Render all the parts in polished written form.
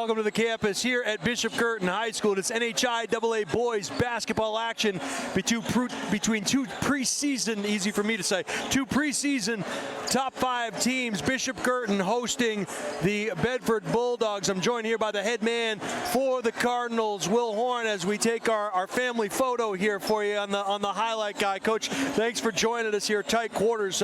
Welcome to the campus here at Bishop Guertin High School. It's NHIAA boys basketball action between two preseason, easy for me to say, two preseason top 5 teams. Bishop Guertin hosting the Bedford Bulldogs. I'm joined here by the head man for the Cardinals, Will Horn, as we take our family photo here for you on the highlight guy. Coach, thanks for joining us here, tight quarters.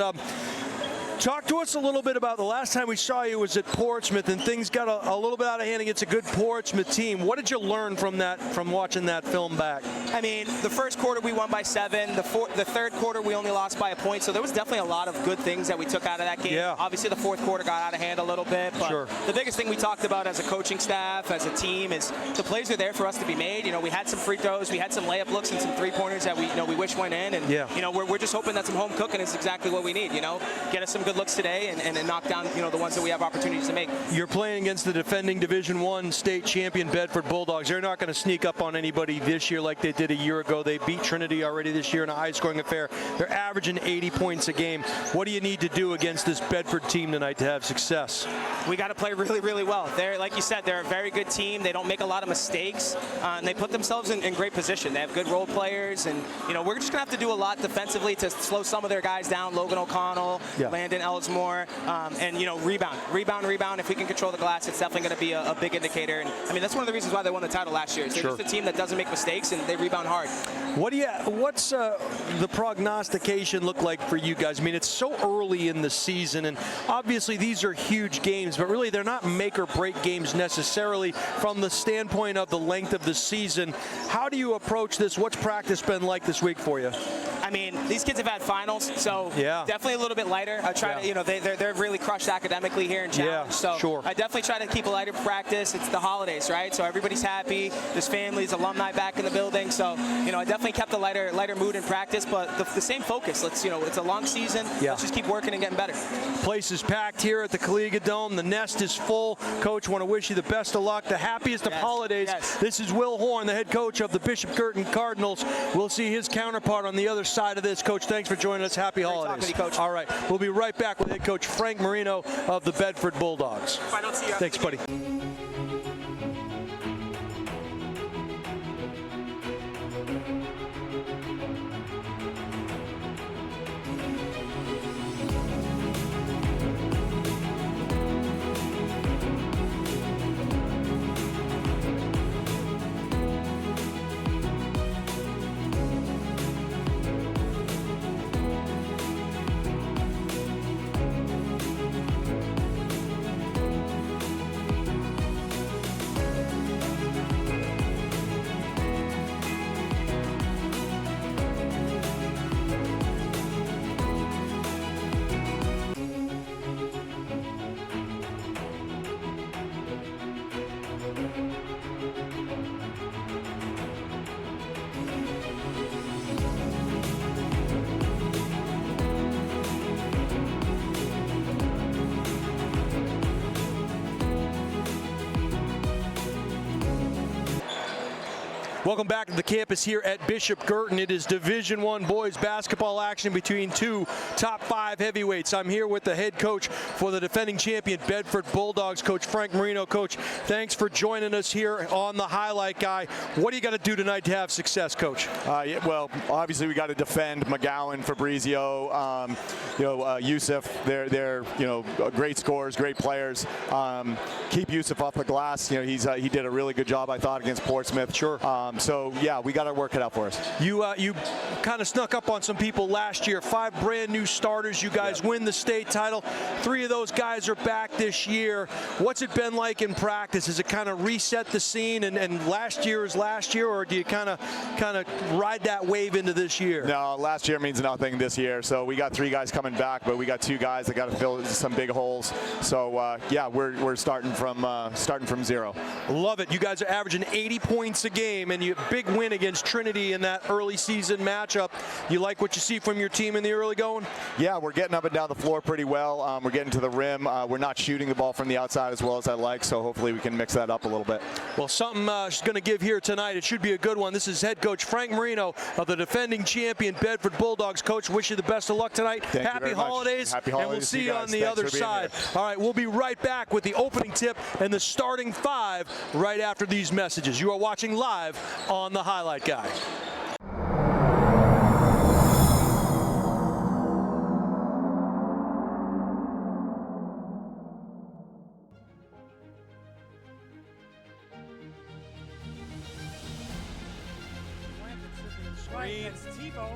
Talk to us a little bit about the last time we saw you was at Portsmouth, and things got a little bit out of hand against a good Portsmouth team. What did you learn from that, from watching that film back? I mean, the first quarter we won by 7. The third quarter we only lost by a point. So there was definitely a lot of good things that we took out of that game. Yeah. Obviously, the fourth quarter got out of hand a little bit. But sure. The biggest thing we talked about as a coaching staff, as a team, is the plays are there for us to be made. You know, we had some free throws, we had some layup looks, and some three-pointers that we wish went in. And yeah. We're just hoping that some home cooking is exactly what we need. Get us some good looks today and knock down the ones that we have opportunities to make. You're playing against the defending Division I state champion Bedford Bulldogs. They're not going to sneak up on anybody this year like they did a year ago. They beat Trinity already this year in a high-scoring affair. They're averaging 80 points a game. What do you need to do against this Bedford team tonight to have success? We got to play really, really well. They're, like you said, they're a very good team. They don't make a lot of mistakes, and they put themselves in great position. They have good role players, and we're just going to have to do a lot defensively to slow some of their guys down. Logan O'Connell, yeah. Landon Ellsmore, and rebound. If we can control the glass, it's definitely going to be a big indicator. And I mean, that's one of the reasons why they won the title last year. They're sure. just a team that doesn't make mistakes, and they rebound hard. What's the prognostication look like for you guys? I mean, it's so early in the season, and obviously these are huge games, but really they're not make or break games necessarily from the standpoint of the length of the season. How do you approach this? What's practice been like this week for you? I mean, these kids have had finals, so yeah. definitely a little bit lighter. I try to, they're really crushed academically here in challenge. Yeah, so sure. I definitely try to keep a lighter practice. It's the holidays, right? So everybody's happy. There's families, alumni back in the building. So I definitely kept a lighter mood in practice, but the same focus. Let's it's a long season. Yeah. Let's just keep working and getting better. Place is packed here at the Caliga Dome. The nest is full. Coach, want to wish you the best of luck, the happiest of holidays. Yes. This is Will Horn, the head coach of the Bishop Guertin Cardinals. We'll see his counterpart on the other side of this. Coach, thanks for joining us. Happy holidays. Talking to you, Coach. All right, we'll be right back with head coach Frank Marino of the Bedford Bulldogs. If I don't see you, thanks, buddy. Welcome back to the campus here at Bishop Guertin. It is Division I boys basketball action between two top 5 heavyweights. I'm here with the head coach for the defending champion Bedford Bulldogs, Coach Frank Marino. Coach, thanks for joining us here on the highlight guy. What are you going to do tonight to have success, Coach? Well, obviously we got to defend McGowan, Fabrizio, Yusuf. They're great scorers, great players. Keep Yusuf off the glass. He did a really good job, I thought, against Portsmouth. Sure. So yeah, we got to work it out for us. You kind of snuck up on some people last year. 5 brand new starters. You guys win the state title. 3 of those guys are back this year. What's it been like in practice? Has it kind of reset the scene and last year is last year, or do you kind of ride that wave into this year? No, last year means nothing this year. So we got 3 guys coming back, but we got 2 guys that got to fill some big holes. So yeah, we're starting from 0. Love it. You guys are averaging 80 points a game, and You big win against Trinity in that early season matchup. You like what you see from your team in the early going? Yeah, we're getting up and down the floor pretty well. We're getting to the rim. We're not shooting the ball from the outside as well as I like, so hopefully we can mix that up a little bit. Well, something she's going to give here tonight. It should be a good one. This is head coach Frank Marino of the defending champion Bedford Bulldogs. Coach, wish you the best of luck tonight. Happy holidays. Happy holidays. And we'll see you on the Thanks other side. All right, we'll be right back with the opening tip and the starting five right after these messages. You are watching live on the Highlight Guy. Right, that's Tebow.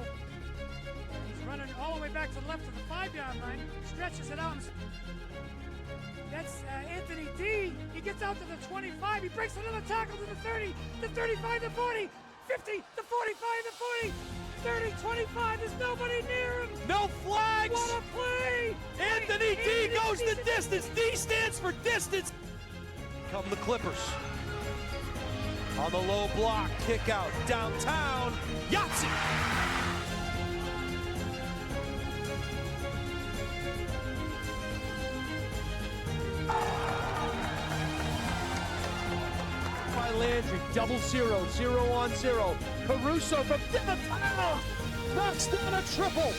He's running all the way back to the left of the 5-yard line, stretches it out. That's Anthony D. He gets out to the 25. He breaks another tackle to the 30, the 35, the 40, 50, the 45, the 40, 30, 25. There's nobody near him. No flags. What a play. Anthony D goes the distance. D stands for distance. Come the Clippers. On the low block, kick out, downtown, Yahtzee! By Landry, double zero, 0-on-0. Caruso from downtown, knocks down a triple.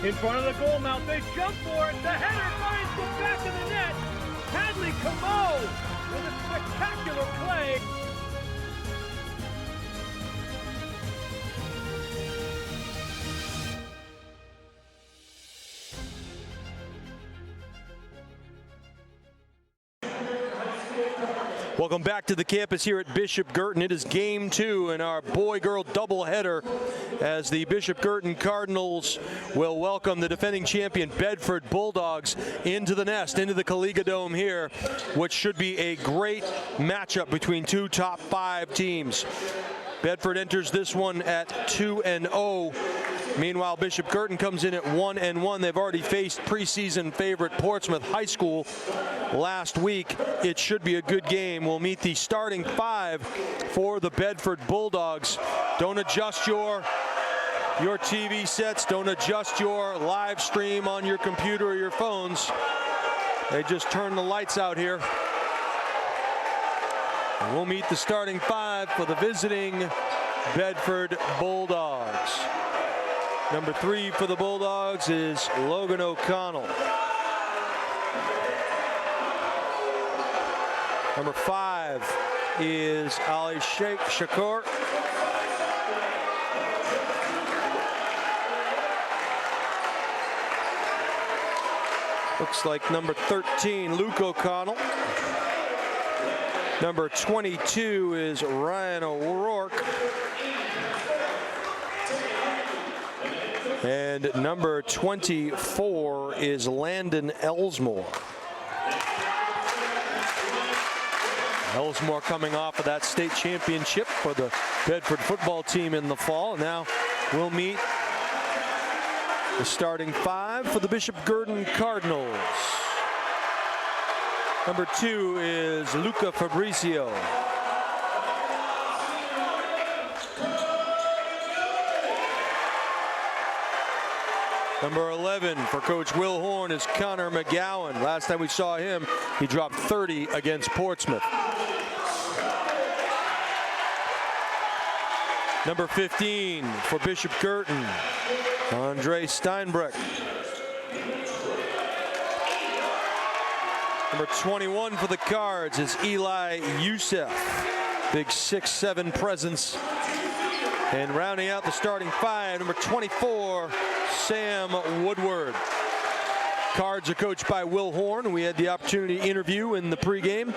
In front of the goal mouth, they jump for it. The header finds the back of the net. Hadley Camo with a spectacular play. Welcome back to the campus here at Bishop Guertin. It is game 2 in our boy-girl doubleheader as the Bishop Guertin Cardinals will welcome the defending champion Bedford Bulldogs into the nest, into the Caliga Dome here, which should be a great matchup between two top 5 teams. Bedford enters this one at 2-0. Meanwhile, Bishop Guertin comes in at 1-1. They've already faced preseason favorite Portsmouth High School last week. It should be a good game. We'll meet the starting 5 for the Bedford Bulldogs. Don't adjust your TV sets. Don't adjust your live stream on your computer or your phones. They just turn the lights out here. And we'll meet the starting 5 for the visiting Bedford Bulldogs. Number 3 for the Bulldogs is Logan O'Connell. Number 5 is Ali Shakur. Looks like number 13, Luke O'Connell. Number 22 is Ryan O'Rourke. And number 24 is Landon Elsmore. Elsmore coming off of that state championship for the Bedford football team in the fall. Now we'll meet the starting 5 for the Bishop Guertin Cardinals. Number 2 is Luca Fabrizio. Number 11 for Coach Will Horn is Connor McGowan. Last time we saw him, he dropped 30 against Portsmouth. Number 15 for Bishop Guertin, Andre Steinbreck. Number 21 for the Cards is Eli Youssef. Big 6'7" presence. And rounding out the starting 5, number 24, Sam Woodward. Cards are coached by Will Horn. We had the opportunity to interview in the pregame.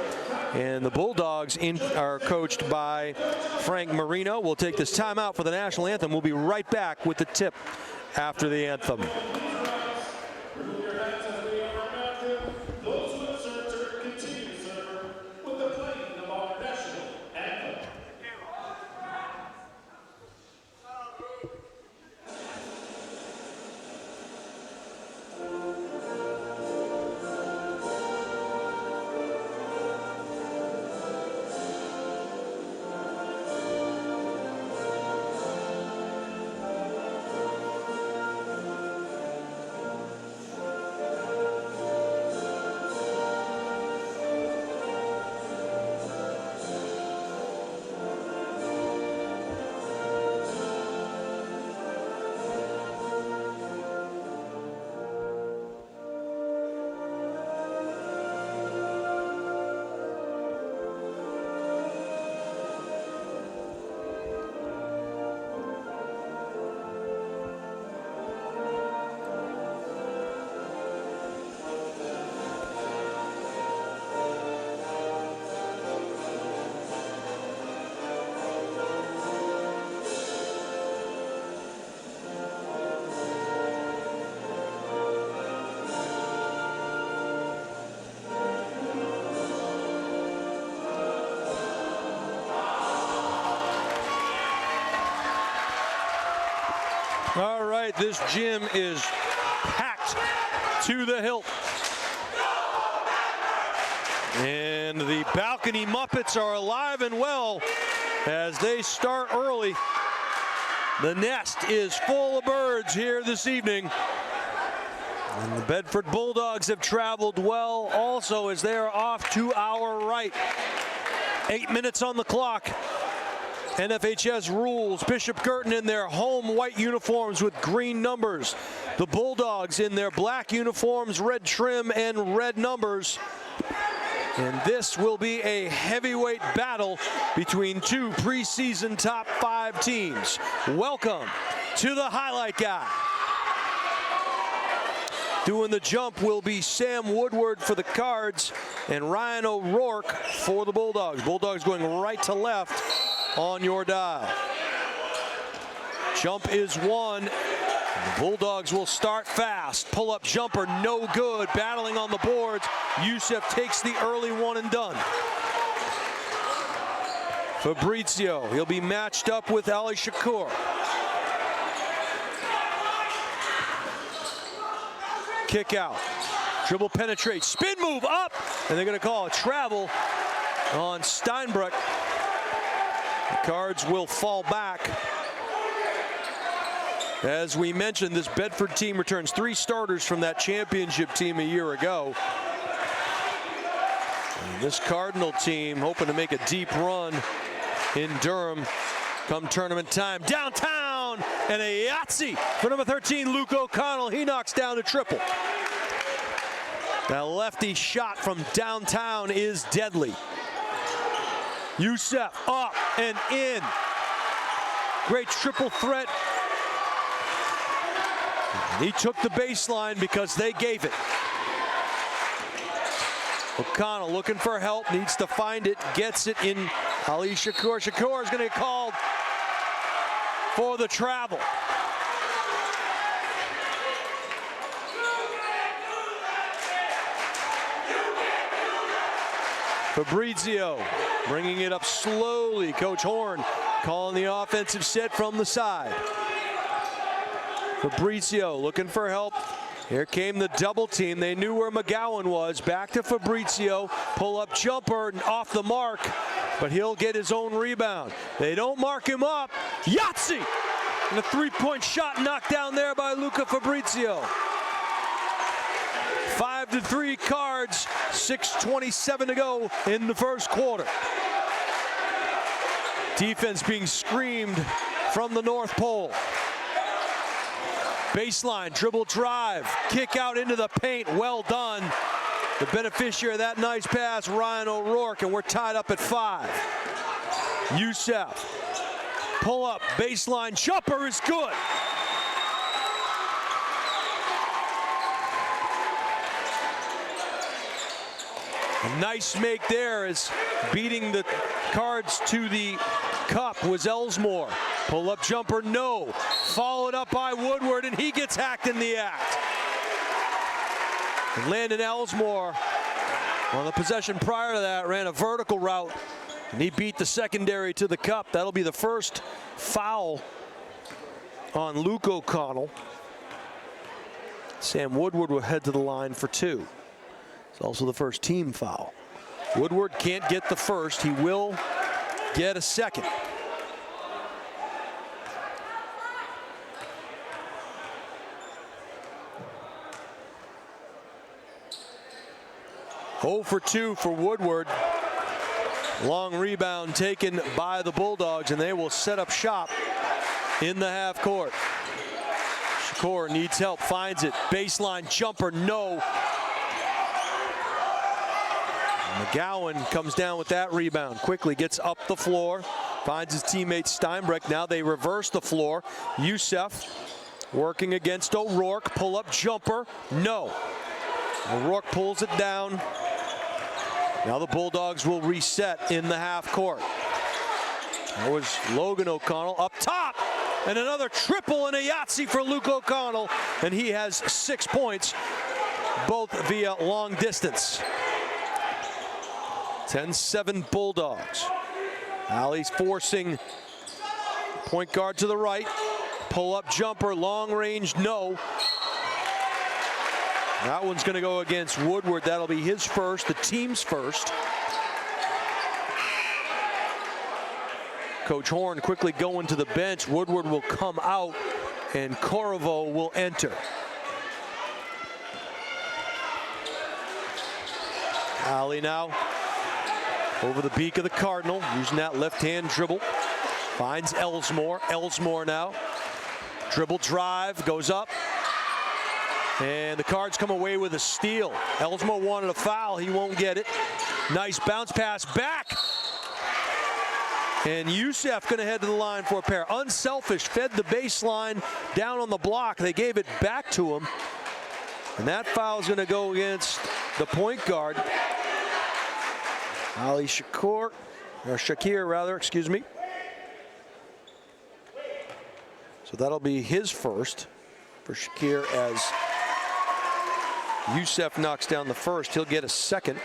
And the Bulldogs are coached by Frank Marino. We'll take this timeout for the national anthem. We'll be right back with the tip after the anthem. All right, this gym is packed to the hilt. And the balcony Muppets are alive and well as they start early. The nest is full of birds here this evening. And the Bedford Bulldogs have traveled well also as they are off to our right. 8 minutes on the clock. NFHS rules. Bishop Guertin in their home white uniforms with green numbers. The Bulldogs in their black uniforms, red trim and red numbers. And this will be a heavyweight battle between two preseason top 5 teams. Welcome to the highlight guy. Doing the jump will be Sam Woodward for the Cards and Ryan O'Rourke for the Bulldogs. Bulldogs going right to left on your dial. Jump is one. The Bulldogs will start fast. Pull-up jumper, no good. Battling on the boards. Youssef takes the early one and done. Fabrizio, he'll be matched up with Ali Shakur. Kick out. Dribble penetrates. Spin move up. And they're going to call a travel on Steinbruck. The Cards will fall back. As we mentioned, this Bedford team returns 3 starters from that championship team a year ago. And this Cardinal team hoping to make a deep run in Durham come tournament time. Downtown, and a Yahtzee for number 13, Luke O'Connell. He knocks down a triple. That lefty shot from downtown is deadly. Youssef up and in. Great triple threat. He took the baseline because they gave it. O'Connell looking for help, needs to find it, gets it in Ali Shakur. Shakur is going to get called for the travel. Fabrizio bringing it up slowly. Coach Horn calling the offensive set from the side. Fabrizio looking for help. Here came the double team. They knew where McGowan was. Back to Fabrizio. Pull-up jumper off the mark, but he'll get his own rebound. They don't mark him up. Yahtzee! And a 3-point shot knocked down there by Luca Fabrizio. 5-3 Cards. 6:27 to go in the first quarter. Defense being screamed from the North Pole. Baseline, dribble drive, kick out into the paint, well done. The beneficiary of that nice pass, Ryan O'Rourke, and we're tied up at 5. Youssef, pull up, baseline, jumper is good. A nice make there as beating the Cards to the cup was Elsmore. Pull-up jumper, no. Followed up by Woodward, and he gets hacked in the act. And Landon Elsmore, on the possession prior to that, ran a vertical route, and he beat the secondary to the cup. That'll be the first foul on Luke O'Connell. Sam Woodward will head to the line for 2. It's also the first team foul. Woodward can't get the first. He will get a second. Oh for 2 for Woodward. Long rebound taken by the Bulldogs, and they will set up shop in the half court. Shakur needs help, finds it. Baseline jumper, no. McGowan comes down with that rebound. Quickly gets up the floor, finds his teammate Steinbreck. Now they reverse the floor. Youssef working against O'Rourke. Pull-up jumper, no. O'Rourke pulls it down. Now the Bulldogs will reset in the half court. That was Logan O'Connell up top. And another triple and a Yahtzee for Luke O'Connell. And he has 6 points, both via long distance. 10-7 Bulldogs. Ali's forcing point guard to the right. Pull-up jumper, long range, no. That one's going to go against Woodward. That'll be his first, the team's first. Coach Horn quickly going to the bench. Woodward will come out, and Corvo will enter. Alley now over the beak of the Cardinal, using that left-hand dribble. Finds Elsmore. Elsmore now. Dribble drive, goes up. And the Cards come away with a steal. Elsmore wanted a foul. He won't get it. Nice bounce pass back. And Youssef going to head to the line for a pair. Unselfish, fed the baseline down on the block. They gave it back to him. And that foul is going to go against the point guard. Ali Shakir rather, excuse me. So that'll be his first for Shakir as Youssef knocks down the first. He'll get a second.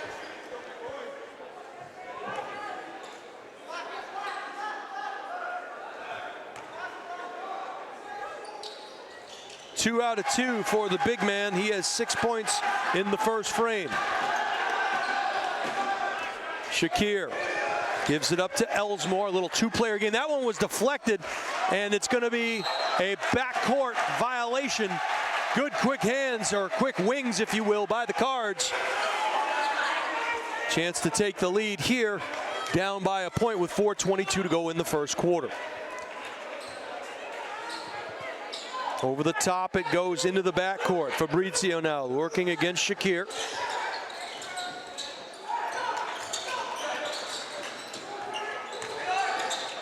Two out of two for the big man. He has 6 points in the first frame. Shakir gives it up to Elsmore, a little two-player game. That one was deflected, and it's going to be a backcourt violation. Good quick hands, or quick wings, if you will, by the Cards. Chance to take the lead here, down by a point with 4:22 to go in the first quarter. Over the top it goes into the backcourt. Fabrizio now working against Shakir.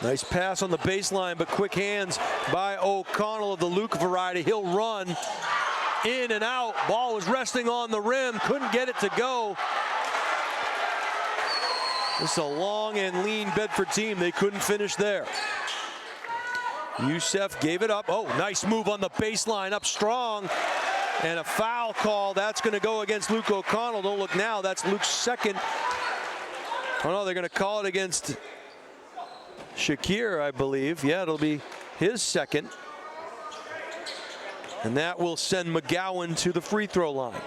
Nice pass on the baseline, but quick hands by O'Connell of the Luke variety. He'll run in and out. Ball was resting on the rim, couldn't get it to go. This is a long and lean Bedford team. They couldn't finish there. Youssef gave it up. Oh, nice move on the baseline, up strong. And a foul call. That's going to go against Luke O'Connell. Don't look now. That's Luke's second. Oh, no, they're going to call it against Shakir, I believe. Yeah, it'll be his second. And that will send McGowan to the free throw line.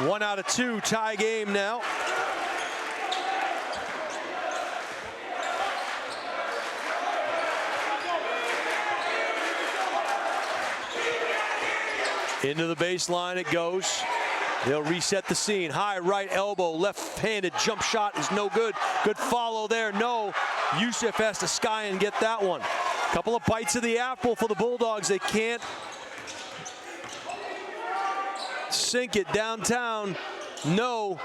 One out of two, tie game now. Into the baseline it goes. They'll reset the scene. High right elbow, left-handed jump shot is no good. Good follow there, no. Youssef has to sky and get that one. Couple of bites of the apple for the Bulldogs. They can't sink it downtown. No.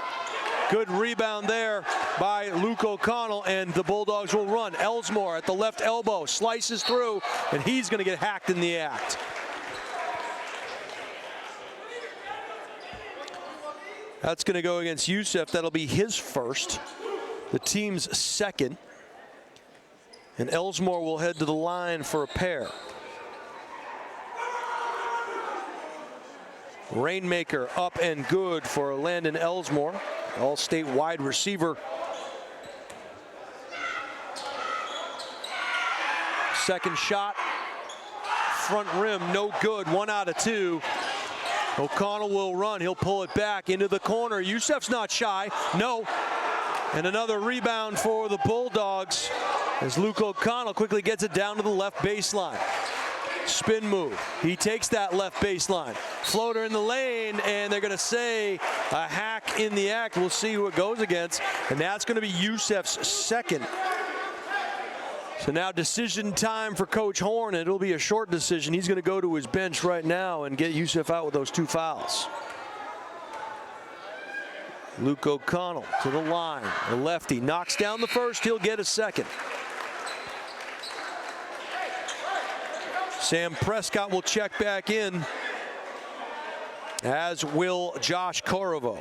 Good rebound there by Luke O'Connell, and the Bulldogs will run. Elsmore at the left elbow, slices through, and he's going to get hacked in the act. That's going to go against Youssef. That'll be his first, the team's second. And Elsmore will head to the line for a pair. Rainmaker up and good for Landon Elsmore, All-State wide receiver. Second shot, front rim, no good, 1 out of 2. O'Connell will run, he'll pull it back into the corner. Youssef's not shy, no. And another rebound for the Bulldogs as Luke O'Connell quickly gets it down to the left baseline. Spin move, he takes that left baseline. Floater in the lane, and they're gonna say a hack in the act. We'll see who it goes against, and that's gonna be Youssef's second. So now decision time for Coach Horn. It'll be a short decision. He's gonna go to his bench right now and get Youssef out with those 2 fouls. Luke O'Connell to the line, the lefty knocks down the first, he'll get a second. Sam Prescott will check back in, as will Josh Corvo.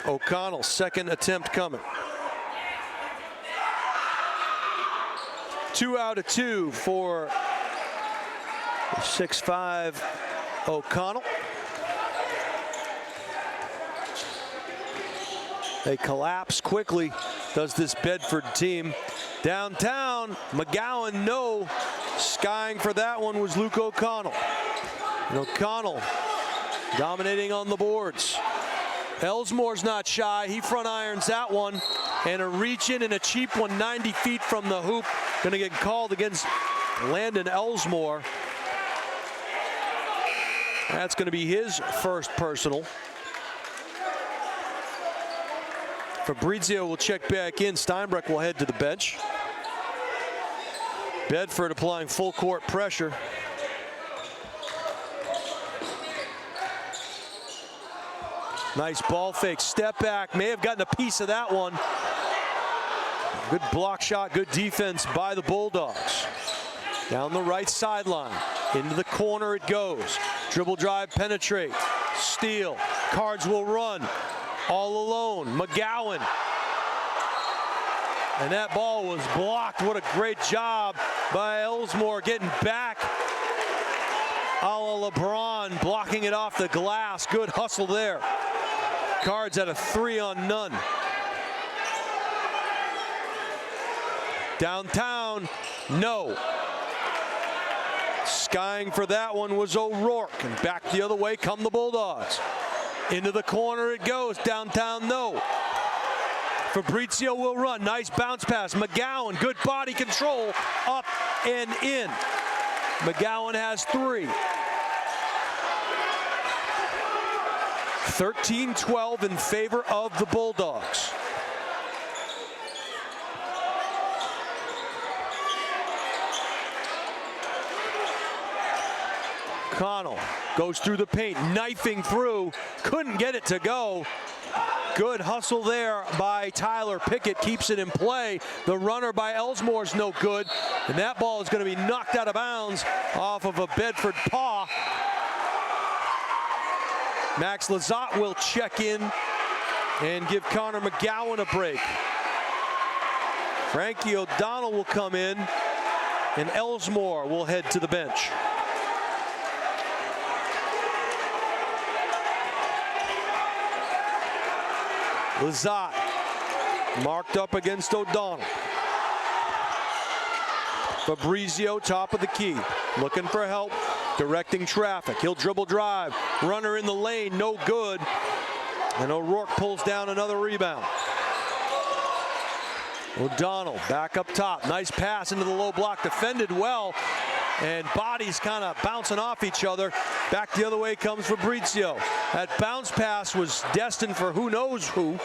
O'Connell, second attempt coming. 2 out of 2 for 6'5" O'Connell. They collapse quickly, does this Bedford team. Downtown, McGowan, no. Skying for that one was Luke O'Connell. And O'Connell dominating on the boards. Elsmore's not shy. He front irons that one. And a reach in and a cheap one 90 feet from the hoop. Going to get called against Landon Elsmore. That's going to be his first personal. Fabrizio will check back in. Steinbreck will head to the bench. Bedford applying full court pressure. Nice ball fake, step back, may have gotten a piece of that one. Good block shot, good defense by the Bulldogs. Down the right sideline, into the corner it goes. Dribble drive, penetrate, steal. Cards will run, all alone. McGowan. And that ball was blocked. What a great job by Elsmore getting back. A la LeBron, blocking it off the glass. Good hustle there. Cards at a 3-on-none. Downtown, no. Skying for that one was O'Rourke. And back the other way come the Bulldogs. Into the corner it goes. Downtown, no. Fabrizio will run. Nice bounce pass. McGowan, good body control. Up and in. McGowan has 3. 13-12 in favor of the Bulldogs. Connell goes through the paint, knifing through, couldn't get it to go. Good hustle there by Tyler Pickett, keeps it in play. The runner by Elsmore's no good, and that ball is going to be knocked out of bounds off of a Bedford paw. Max Lizotte will check in and give Connor McGowan a break. Frankie O'Donnell will come in, and Elsmore will head to the bench. Lizotte marked up against O'Donnell. Fabrizio, top of the key, looking for help, directing traffic. He'll dribble drive, runner in the lane, no good. And O'Rourke pulls down another rebound. O'Donnell back up top, nice pass into the low block, defended well. And bodies kind of bouncing off each other. Back the other way comes Fabrizio. That bounce pass was destined for who knows who.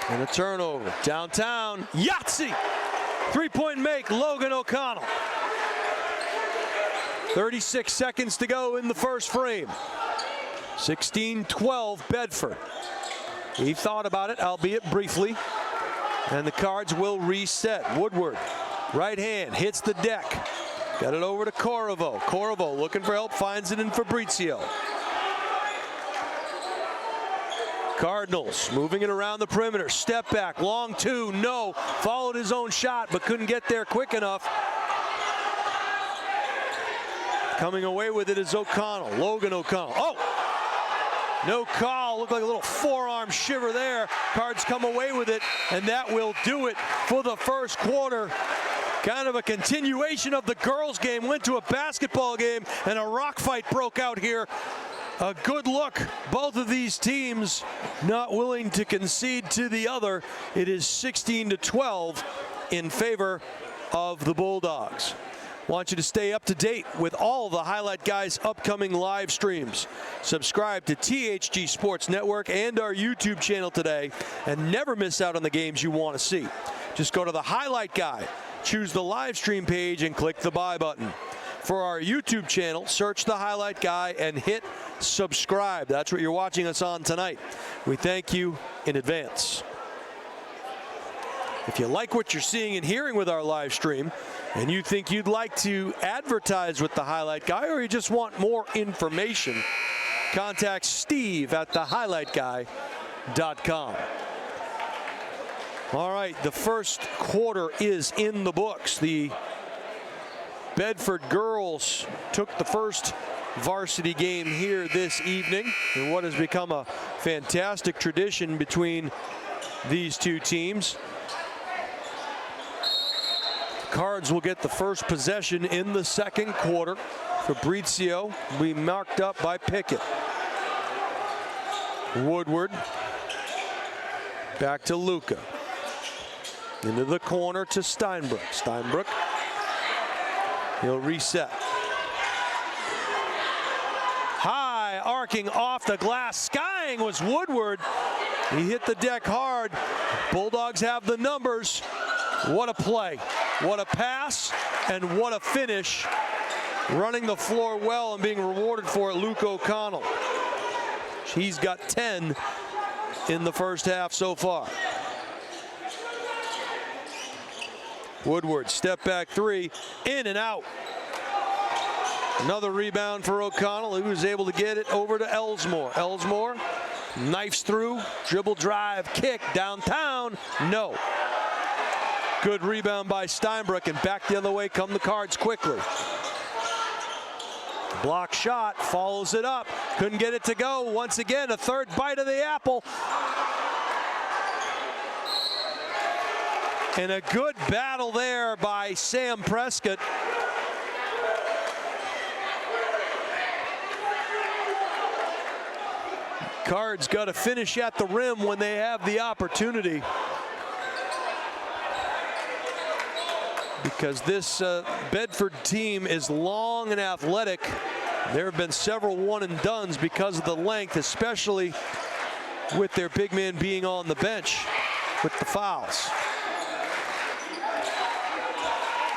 And a turnover. Downtown, Yahtzee! 3-point make, Logan O'Connell. 36 seconds to go in the first frame. 16-12 Bedford. He thought about it, albeit briefly. And the Cards will reset. Woodward. Right hand, hits the deck. Got it over to Corriveau. Corriveau looking for help, finds it in Fabrizio. Cardinals moving it around the perimeter. Step back, long 2, no. Followed his own shot, but couldn't get there quick enough. Coming away with it is O'Connell, Logan O'Connell. Oh! No call, looked like a little forearm shiver there. Cards come away with it, and that will do it for the first quarter. Kind of a continuation of the girls' game. Went to a basketball game, and a rock fight broke out here. A good look. Both of these teams not willing to concede to the other. It is 16-12 in favor of the Bulldogs. Want you to stay up to date with all the Highlight Guys' upcoming live streams. Subscribe to THG Sports Network and our YouTube channel today, and never miss out on the games you want to see. Just go to the Highlight Guy, choose the live stream page, and click the buy button. For our YouTube channel, search the Highlight Guy and hit subscribe. That's what you're watching us on tonight. We thank you in advance. If you like what you're seeing and hearing with our live stream, and you think you'd like to advertise with the Highlight Guy, or you just want more information, contact Steve at thehighlightguy.com. All right, the first quarter is in the books. The Bedford girls took the first varsity game here this evening in what has become a fantastic tradition between these two teams. Cards will get the first possession in the second quarter. Fabrizio will be marked up by Pickett. Woodward back to Luca. Into the corner to Steinbrook. Steinbrook, he'll reset. High, arcing off the glass, skying was Woodward. He hit the deck hard. Bulldogs have the numbers. What a play, what a pass, and what a finish. Running the floor well and being rewarded for it, Luke O'Connell. He's got 10 in the first half so far. Woodward, step back three, in and out. Another rebound for O'Connell, who was able to get it over to Elsmore. Elsmore knifes through, dribble drive, kick, downtown, no. Good rebound by Steinbrook, and back the other way come the Cards quickly. Block shot, follows it up, couldn't get it to go. Once again, a third bite of the apple. And a good battle there by Sam Prescott. Cards got to finish at the rim when they have the opportunity. Because this Bedford team is long and athletic. There have been several one and dones because of the length, especially with their big man being on the bench with the fouls.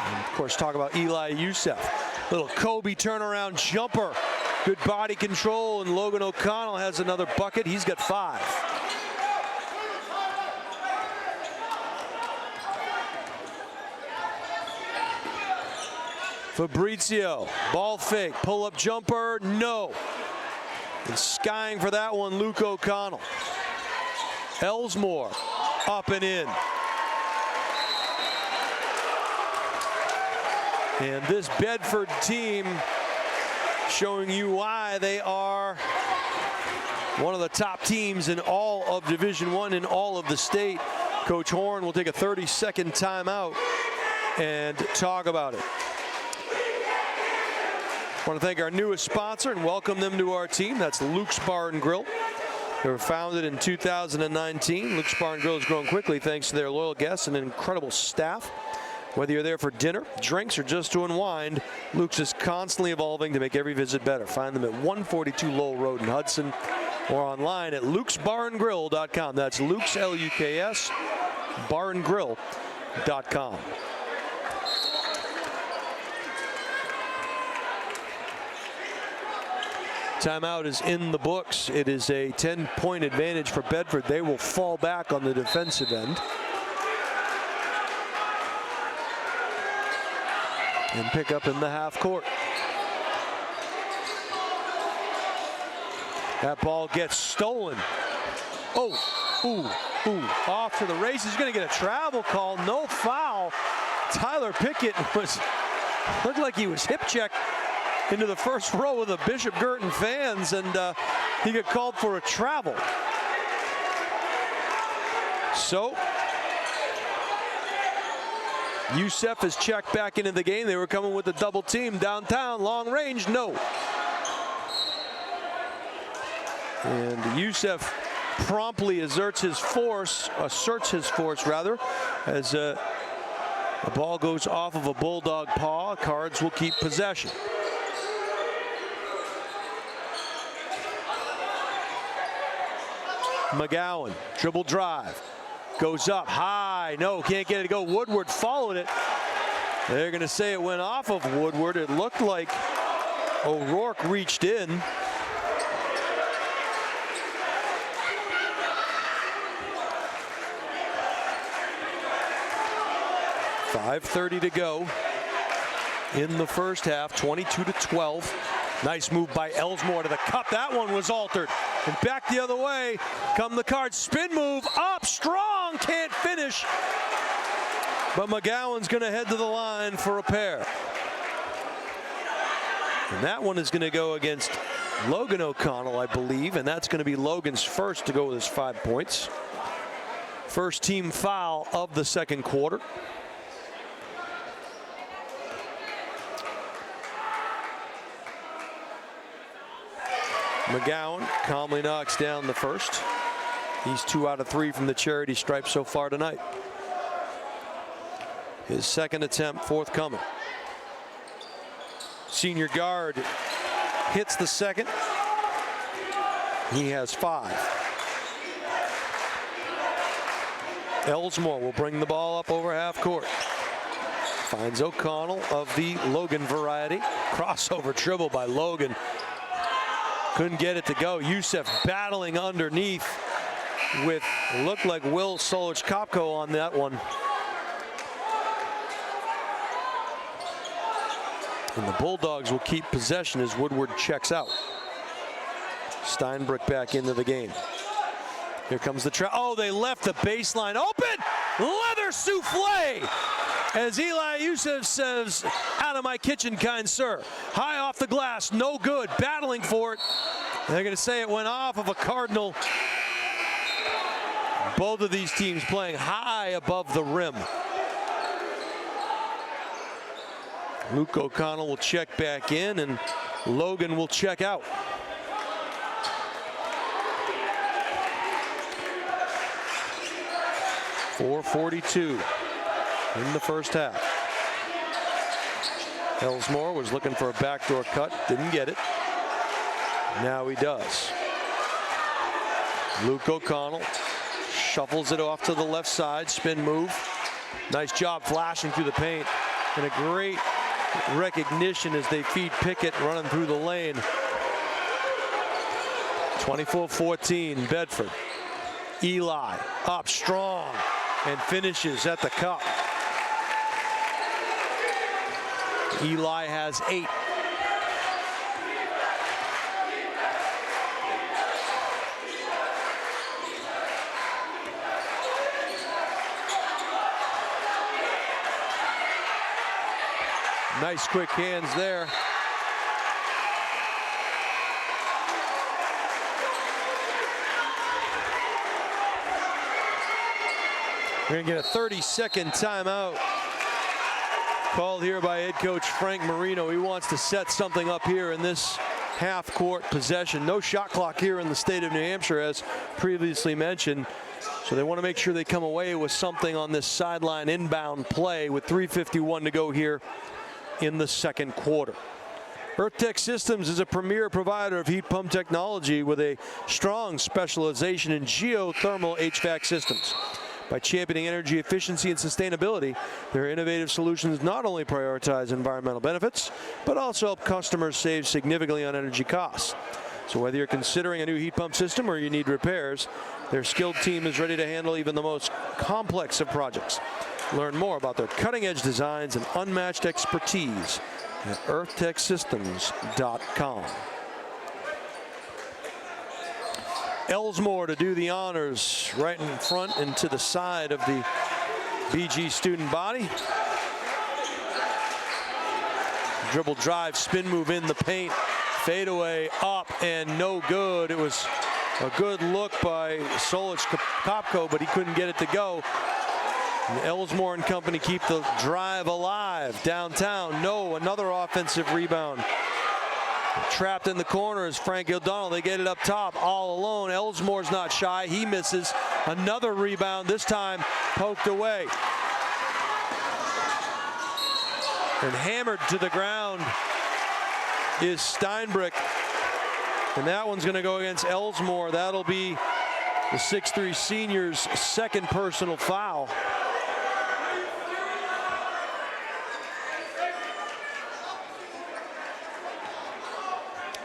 And of course, talk about Eli Youssef. Little Kobe turnaround jumper. Good body control, and Logan O'Connell has another bucket. He's got 5. Fabrizio, ball fake, pull-up jumper, no. And skying for that one, Luke O'Connell. Elsmore, up and in. And this Bedford team showing you why they are one of the top teams in all of Division I in all of the state. Coach Horn will take a 30-second timeout and talk about it. I want to thank our newest sponsor and welcome them to our team. That's Luke's Bar and Grill. They were founded in 2019. Luke's Bar and Grill has grown quickly thanks to their loyal guests and an incredible staff. Whether you're there for dinner, drinks, or just to unwind, Luke's is constantly evolving to make every visit better. Find them at 142 Lowell Road in Hudson or online at lukesbarandgrill.com. That's Luke's, L-U-K-S, barandgrill.com. Timeout is in the books. It is a 10-point advantage for Bedford. They will fall back on the defensive end and pick up in the half court. That ball gets stolen. Oh, ooh, off to the races. He's going to get a travel call. No foul. Tyler Pickett looked like he was hip checked into the first row of the Bishop Guertin fans, and he got called for a travel. So Youssef is checked back into the game. They were coming with a double team downtown, long range, no. And Youssef promptly asserts his force rather, as the ball goes off of a Bulldog paw. Cards will keep possession. McGowan, dribble drive, goes up high, no, can't get it to go. Woodward followed it. They're going to say it went off of Woodward. It looked like O'Rourke reached in. .5:30 to go in the first half, 22-12. Nice move by Elsmore to the cup. That one was altered. And back the other way come the Cards. Spin move up strong. Can't finish. But McGowan's going to head to the line for a pair. And that one is going to go against Logan O'Connell, I believe. And that's going to be Logan's first to go with his 5 points. First team foul of the second quarter. McGowan calmly knocks down the first. He's 2 out of 3 from the charity stripe so far tonight. His second attempt forthcoming. Senior guard hits the second. He has 5. Elsmore will bring the ball up over half court. Finds O'Connell of the Logan variety. Crossover dribble by Logan. Couldn't get it to go. Youssef battling underneath with looked like Will Solich-Kopko on that one. And the Bulldogs will keep possession as Woodward checks out. Steinbrück back into the game. Here comes the trap. Oh, they left the baseline open. Leather souffle. As Eli Youssef says, out of my kitchen, kind sir. High off the glass, no good. Battling for it. They're going to say it went off of a Cardinal. Both of these teams playing high above the rim. Luke O'Connell will check back in, and Logan will check out. .442 in the first half. Elsmore was looking for a backdoor cut, didn't get it. Now he does. Luke O'Connell shuffles it off to the left side, spin move. Nice job flashing through the paint, and a great recognition as they feed Pickett running through the lane. 24-14 Bedford. Eli up strong and finishes at the cup. Eli has 8. Nice quick hands there. We're going to get a 30-second timeout called here by head coach Frank Marino. He wants to set something up here in this half-court possession. No shot clock here in the state of New Hampshire, as previously mentioned. So they want to make sure they come away with something on this sideline inbound play with 3:51 to go here in the second quarter. EarthTech Systems is a premier provider of heat pump technology with a strong specialization in geothermal HVAC systems. By championing energy efficiency and sustainability, their innovative solutions not only prioritize environmental benefits, but also help customers save significantly on energy costs. So whether you're considering a new heat pump system or you need repairs, their skilled team is ready to handle even the most complex of projects. Learn more about their cutting-edge designs and unmatched expertise at earthtechsystems.com. Elsmore to do the honors, right in front and to the side of the BG student body. Dribble drive, spin move in the paint, fadeaway up and no good. It was a good look by Solich-Kopko, but he couldn't get it to go. And Elsmore and company keep the drive alive downtown. No, another offensive rebound. Trapped in the corner is Frank O'Donnell. They get it up top all alone. Elsmore's not shy. He misses. Another rebound, this time poked away. And hammered to the ground is Steinbrück. And that one's going to go against Elsmore. That'll be the 6'3" senior's second personal foul.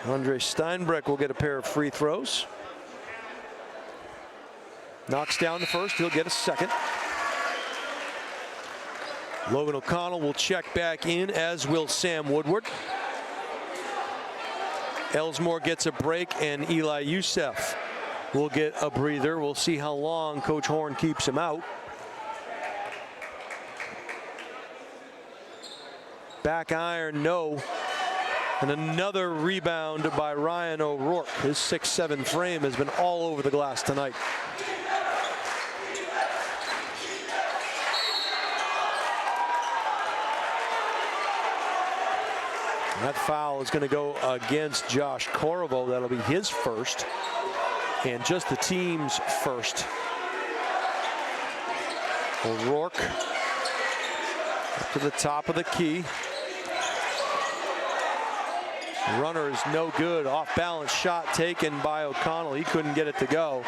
Andre Steinbrück will get a pair of free throws. Knocks down the first, he'll get a second. Logan O'Connell will check back in, as will Sam Woodward. Ellsmore gets a break, and Eli Youssef will get a breather. We'll see how long Coach Horn keeps him out. Back iron, no. And another rebound by Ryan O'Rourke. His 6'7" frame has been all over the glass tonight. That foul is going to go against Josh Corvo. That'll be his first, and just the team's first. O'Rourke up to the top of the key. Runner is no good. Off balance shot taken by O'Connell. He couldn't get it to go.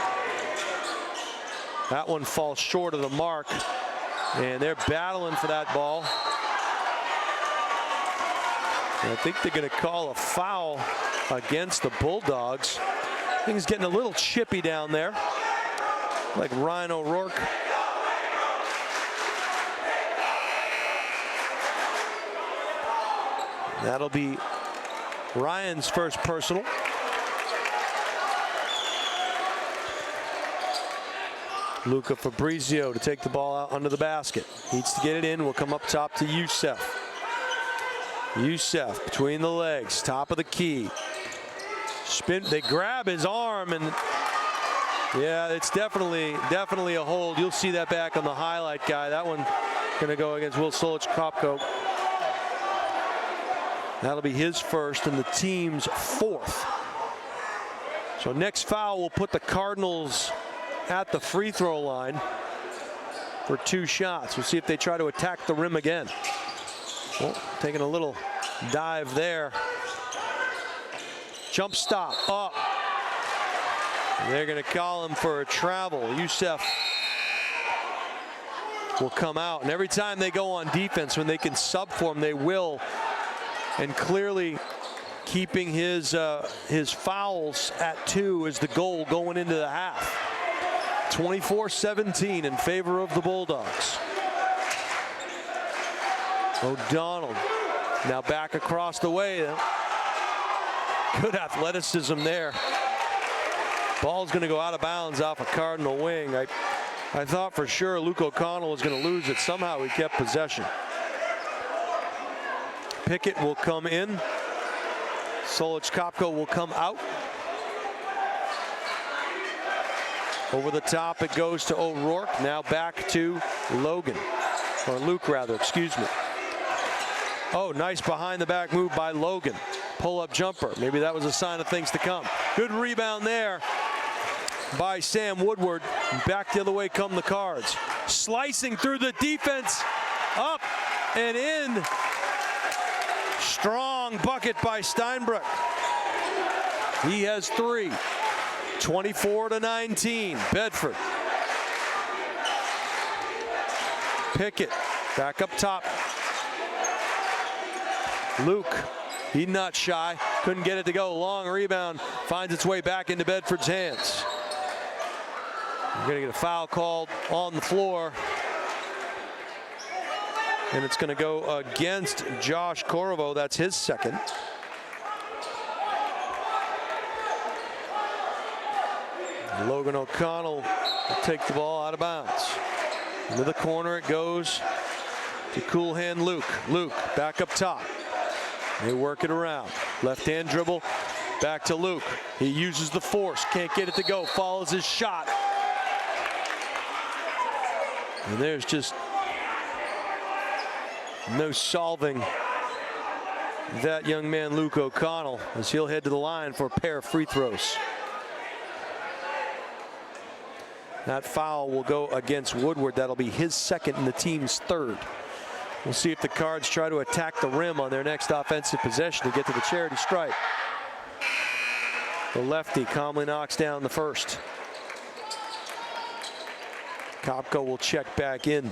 That one falls short of the mark, and they're battling for that ball. And I think they're going to call a foul against the Bulldogs. Things getting a little chippy down there, like Ryan O'Rourke. That'll be Ryan's first personal. Luca Fabrizio to take the ball out under the basket. Needs to get it in. Will come up top to Youssef. Youssef between the legs, top of the key. Spin. They grab his arm, and yeah, it's definitely a hold. You'll see that back on the highlight guy. That one going to go against Will Solich-Kopko. That'll be his first and the team's fourth. So next foul will put the Cardinals at the free throw line for 2 shots. We'll see if they try to attack the rim again. Well, taking a little dive there. Jump stop up. They're going to call him for a travel. Youssef will come out, and every time they go on defense, when they can sub for him, they will. And clearly keeping his fouls at 2 is the goal going into the half. 24-17 in favor of the Bulldogs. O'Donnell now back across the way. Good athleticism there. Ball's going to go out of bounds off a Cardinal wing. I thought for sure Luke O'Connell was going to lose it. Somehow he kept possession. Pickett will come in. Solich-Kopko will come out. Over the top it goes to O'Rourke. Now back to Logan. Or Luke rather, excuse me. Oh, nice behind the back move by Logan. Pull-up jumper. Maybe that was a sign of things to come. Good rebound there by Sam Woodward. Back the other way come the Cards. Slicing through the defense. Up and in. Strong bucket by Steinbrook. He has 3. 24-19. Bedford. Pickett back up top. Luke, he's not shy. Couldn't get it to go. Long rebound finds its way back into Bedford's hands. We're going to get a foul called on the floor. And it's going to go against Josh Corvo. That's his second. Logan O'Connell will take the ball out of bounds. Into the corner it goes to cool hand Luke. Luke back up top. They work it around. Left hand dribble. Back to Luke. He uses the force. Can't get it to go. Follows his shot. And there's just no solving that young man Luke O'Connell as he'll head to the line for a pair of free throws. That foul will go against Woodward. That'll be his second and the team's third. We'll see if the Cards try to attack the rim on their next offensive possession to get to the charity stripe. The lefty calmly knocks down the first. Kopko will check back in.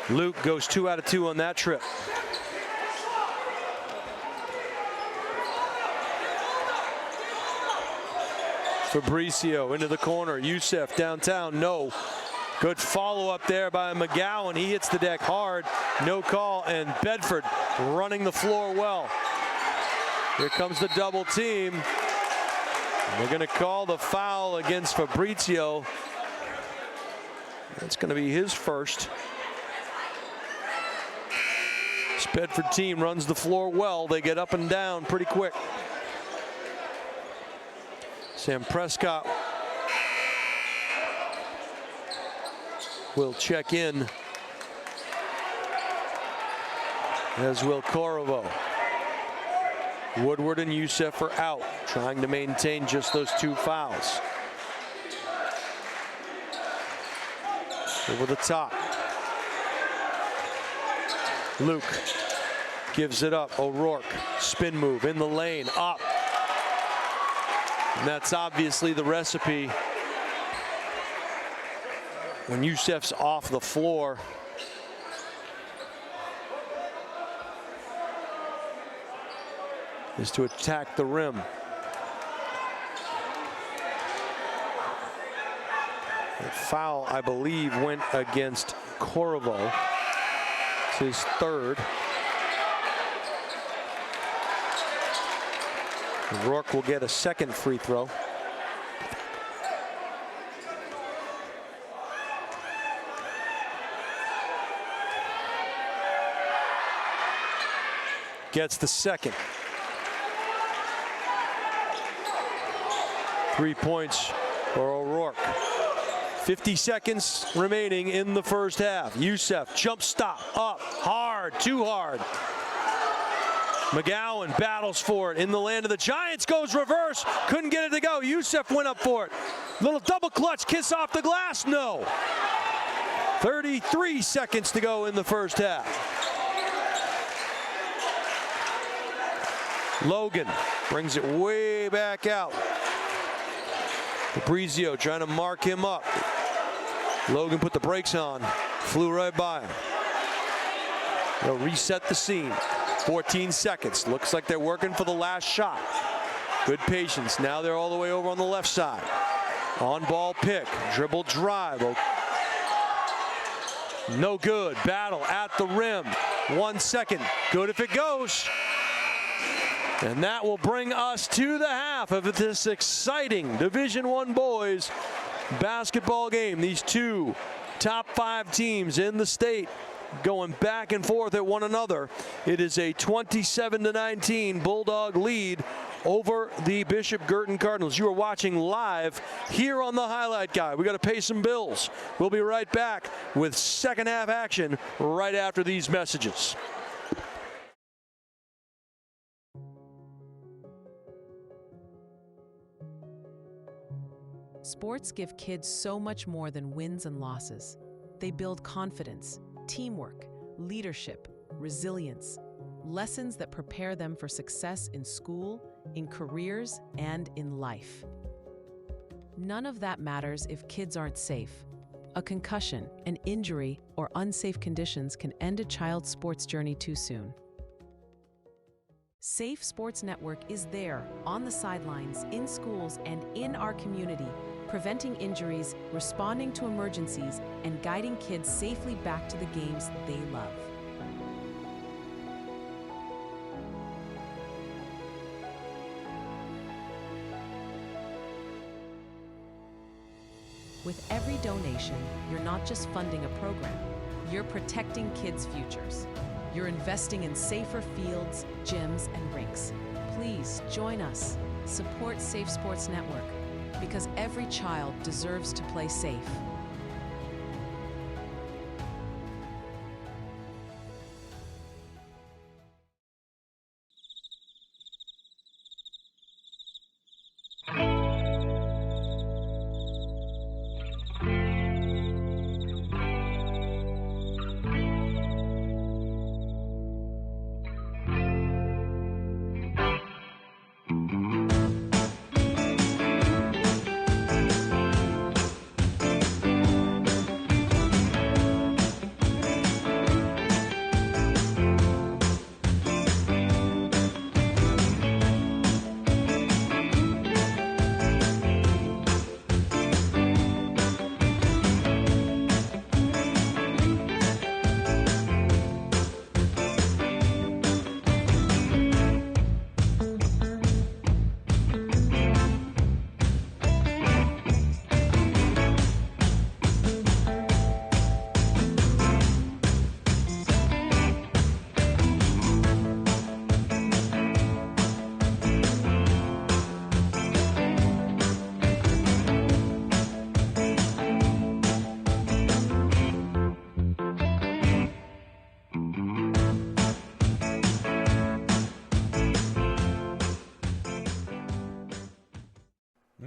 Luke goes 2 out of 2 on that trip. Fabricio into the corner. Youssef downtown, no. Good follow-up there by McGowan. He hits the deck hard. No call, and Bedford running the floor well. Here comes the double team. They're going to call the foul against Fabricio. That's going to be his first. This Bedford team runs the floor well. They get up and down pretty quick. Sam Prescott will check in, as will Corvo. Woodward and Youssef are out, trying to maintain just those 2 fouls. Over the top. Luke gives it up. O'Rourke, spin move in the lane, up. And that's obviously the recipe when Youssef's off the floor. Is to attack the rim. The foul, I believe, went against Corvo. It's his third. Rourke will get a second free throw. Gets the second. 3 points for O'Rourke. 50 seconds remaining in the first half. Youssef, jump stop, up, hard, too hard. McGowan battles for it in the land of the Giants, goes reverse, couldn't get it to go. Youssef went up for it. Little double clutch, kiss off the glass, no. 33 seconds to go in the first half. Logan brings it way back out. Fabricio trying to mark him up. Logan put the brakes on, flew right by him. They'll reset the scene. 14 seconds. Looks like they're working for the last shot. Good patience. Now they're all the way over on the left side. On ball pick, dribble drive. No good. Battle at the rim. 1 second. Good if it goes. And that will bring us to the half of this exciting Division I boys basketball game. These 2 top 5 teams in the state going back and forth at one another. It is a 27-19 Bulldog lead over the Bishop Guertin Cardinals. You are watching live here on the Highlight Guy. We got to pay some bills. We'll be right back with second half action right after these messages. Sports give kids so much more than wins and losses. They build confidence, teamwork, leadership, resilience, lessons that prepare them for success in school, in careers, and in life. None of that matters if kids aren't safe. A concussion, an injury, or unsafe conditions can end a child's sports journey too soon. Safe Sports Network is there, on the sidelines, in schools, and in our community, preventing injuries, responding to emergencies, and guiding kids safely back to the games they love. With every donation, you're not just funding a program, you're protecting kids' futures. You're investing in safer fields, gyms, and rinks. Please join us. Support Safe Sports Network, because every child deserves to play safe.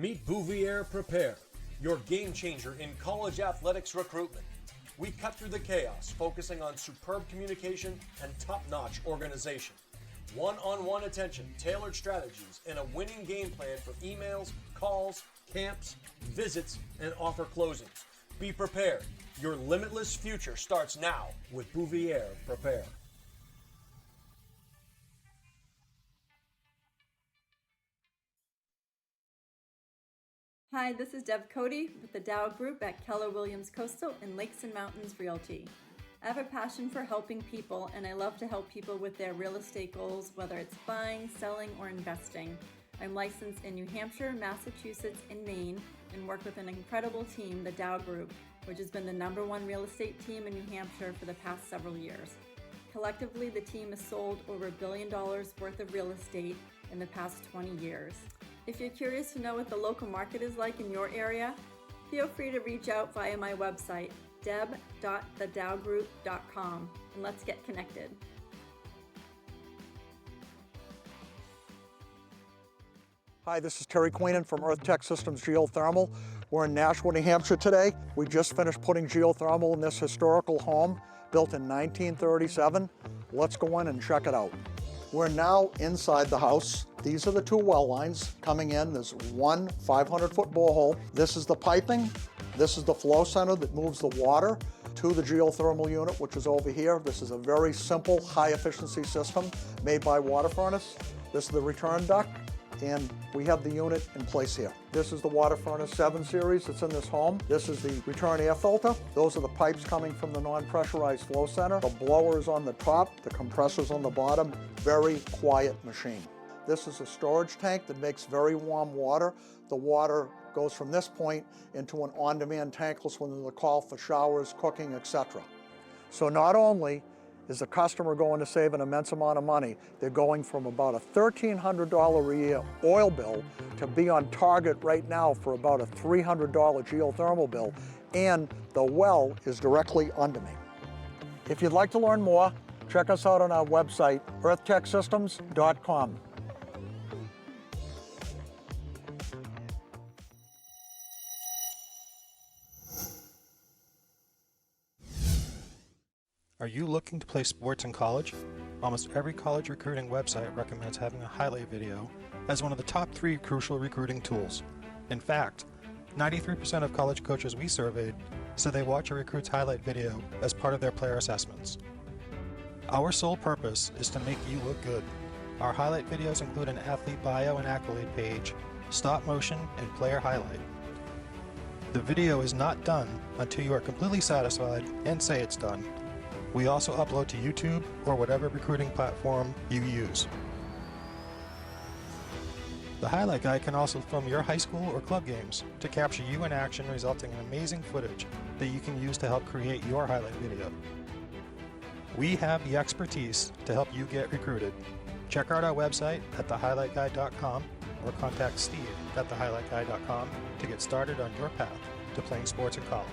Meet Bouvier Prepare, your game changer in college athletics recruitment. We cut through the chaos, focusing on superb communication and top-notch organization. One-on-one attention, tailored strategies, and a winning game plan for emails, calls, camps, visits, and offer closings. Be prepared. Your limitless future starts now with Bouvier Prepare. Hi, this is Deb Cody with the Dow Group at Keller Williams Coastal and Lakes and Mountains Realty. I have a passion for helping people, and I love to help people with their real estate goals, whether it's buying, selling, or investing. I'm licensed in New Hampshire, Massachusetts, and Maine, and work with an incredible team, the Dow Group, which has been the #1 real estate team in New Hampshire for the past several years. Collectively, the team has sold over $1 billion worth of real estate in the past 20 years. If you're curious to know what the local market is like in your area, feel free to reach out via my website, deb.thedowgroup.com, and let's get connected. Hi, this is Terry Queenan from Earth Tech Systems Geothermal. We're in Nashua, New Hampshire today. We just finished putting geothermal in this historical home built in 1937. Let's go in and check it out. We're now inside the house. These are the two well lines coming in. There's one 500-foot borehole. This is the piping. This is the flow center that moves the water to the geothermal unit, which is over here. This is a very simple, high-efficiency system made by water furnace. This is the return duct, and we have the unit in place here. This is the water furnace 7 series that's in this home. This is the return air filter. Those are the pipes coming from the non-pressurized flow center. The blower is on the top, the compressor's on the bottom. Very quiet machine. This is a storage tank that makes very warm water. The water goes from this point into an on-demand tankless when there's a call for showers, cooking, etc. So not only is the customer going to save an immense amount of money, they're going from about a $1,300 a year oil bill to be on target right now for about a $300 geothermal bill, and the well is directly under me. If you'd like to learn more, check us out on our website, earthtechsystems.com. Are you looking to play sports in college? Almost every college recruiting website recommends having a highlight video as one of the top 3 crucial recruiting tools. In fact, 93% of college coaches we surveyed said they watch a recruit's highlight video as part of their player assessments. Our sole purpose is to make you look good. Our highlight videos include an athlete bio and accolade page, stop motion, and player highlight. The video is not done until you are completely satisfied and say it's done. We also upload to YouTube or whatever recruiting platform you use. The highlight guy can also film your high school or club games to capture you in action, resulting in amazing footage that you can use to help create your highlight video. We have the expertise to help you get recruited. Check out our website at thehighlightguy.com or contact Steve at thehighlightguy.com to get started on your path to playing sports in college.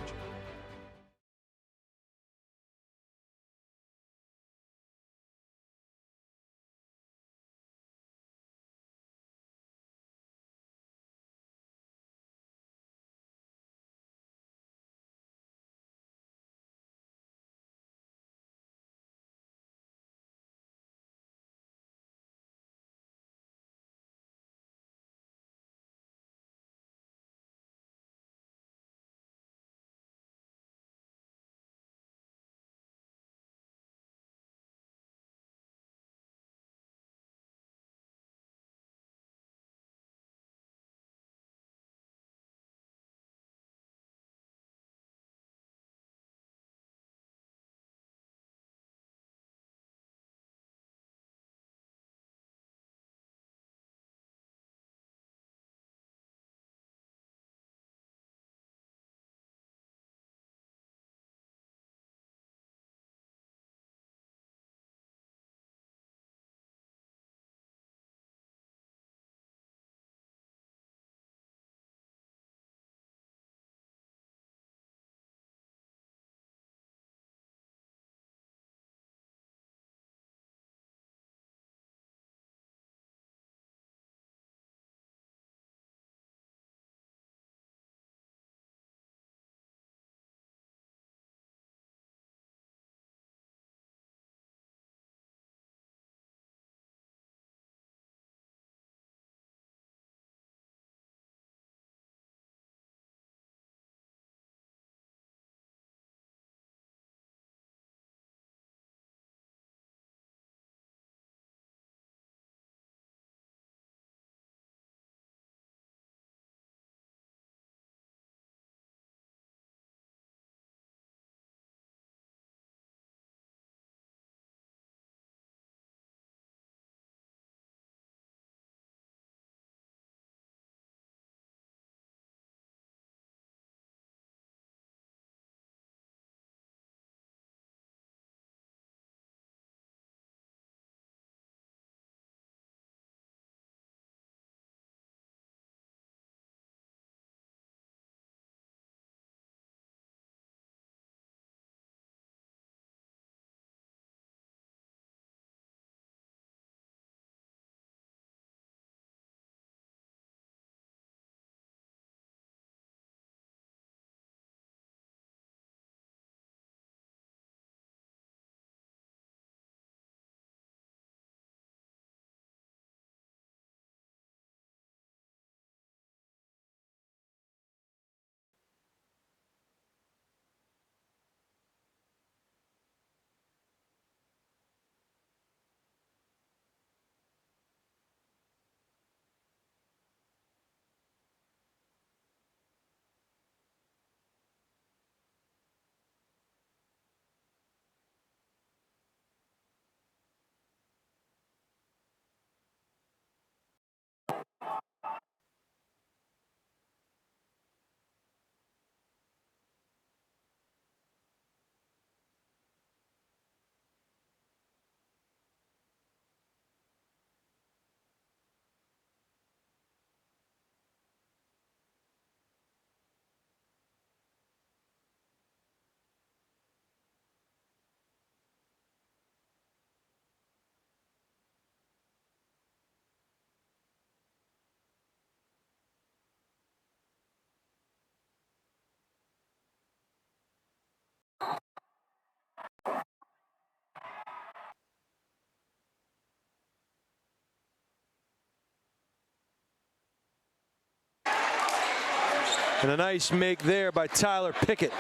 And a nice make there by Tyler Pickett.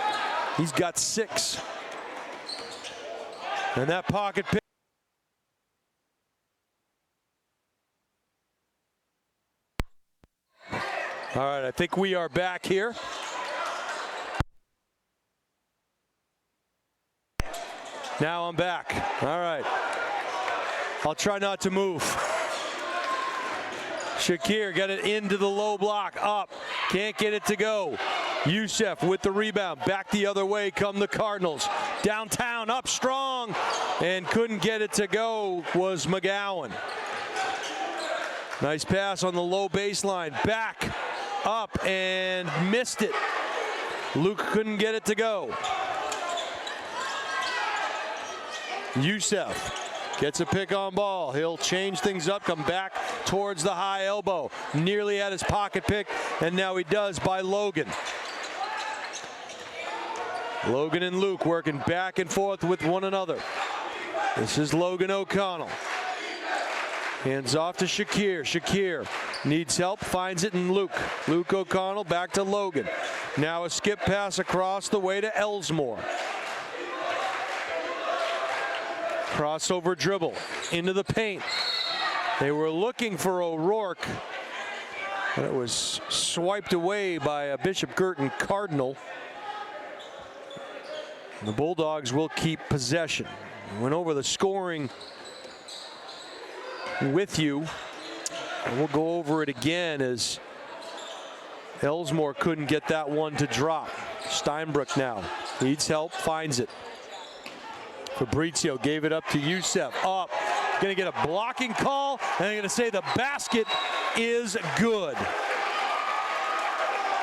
He's got 6. And that pocket pick. All right, I think we are back here. Now I'm back. All right. I'll try not to move. Shakir got it into the low block. Up. Can't get it to go. Youssef with the rebound. Back the other way come the Cardinals. Downtown, up strong. And couldn't get it to go was McGowan. Nice pass on the low baseline. Back. Up and missed it. Luke couldn't get it to go. Youssef gets a pick on ball. He'll change things up, come back towards the high elbow. Nearly had his pocket pick, and now he does by Logan. Logan and Luke working back and forth with one another. This is Logan O'Connell. Hands off to Shakir. Shakir needs help, finds it in Luke. Luke O'Connell back to Logan. Now a skip pass across the way to Elsmore. Crossover dribble into the paint. They were looking for O'Rourke, but it was swiped away by a Bishop Guertin Cardinal. The Bulldogs will keep possession. Went over the scoring with you, and we'll go over it again as Elsmore couldn't get that one to drop. Steinbrook now needs help, finds it. Fabrizio gave it up to Youssef. Up. Going to get a blocking call, and they're going to say the basket is good.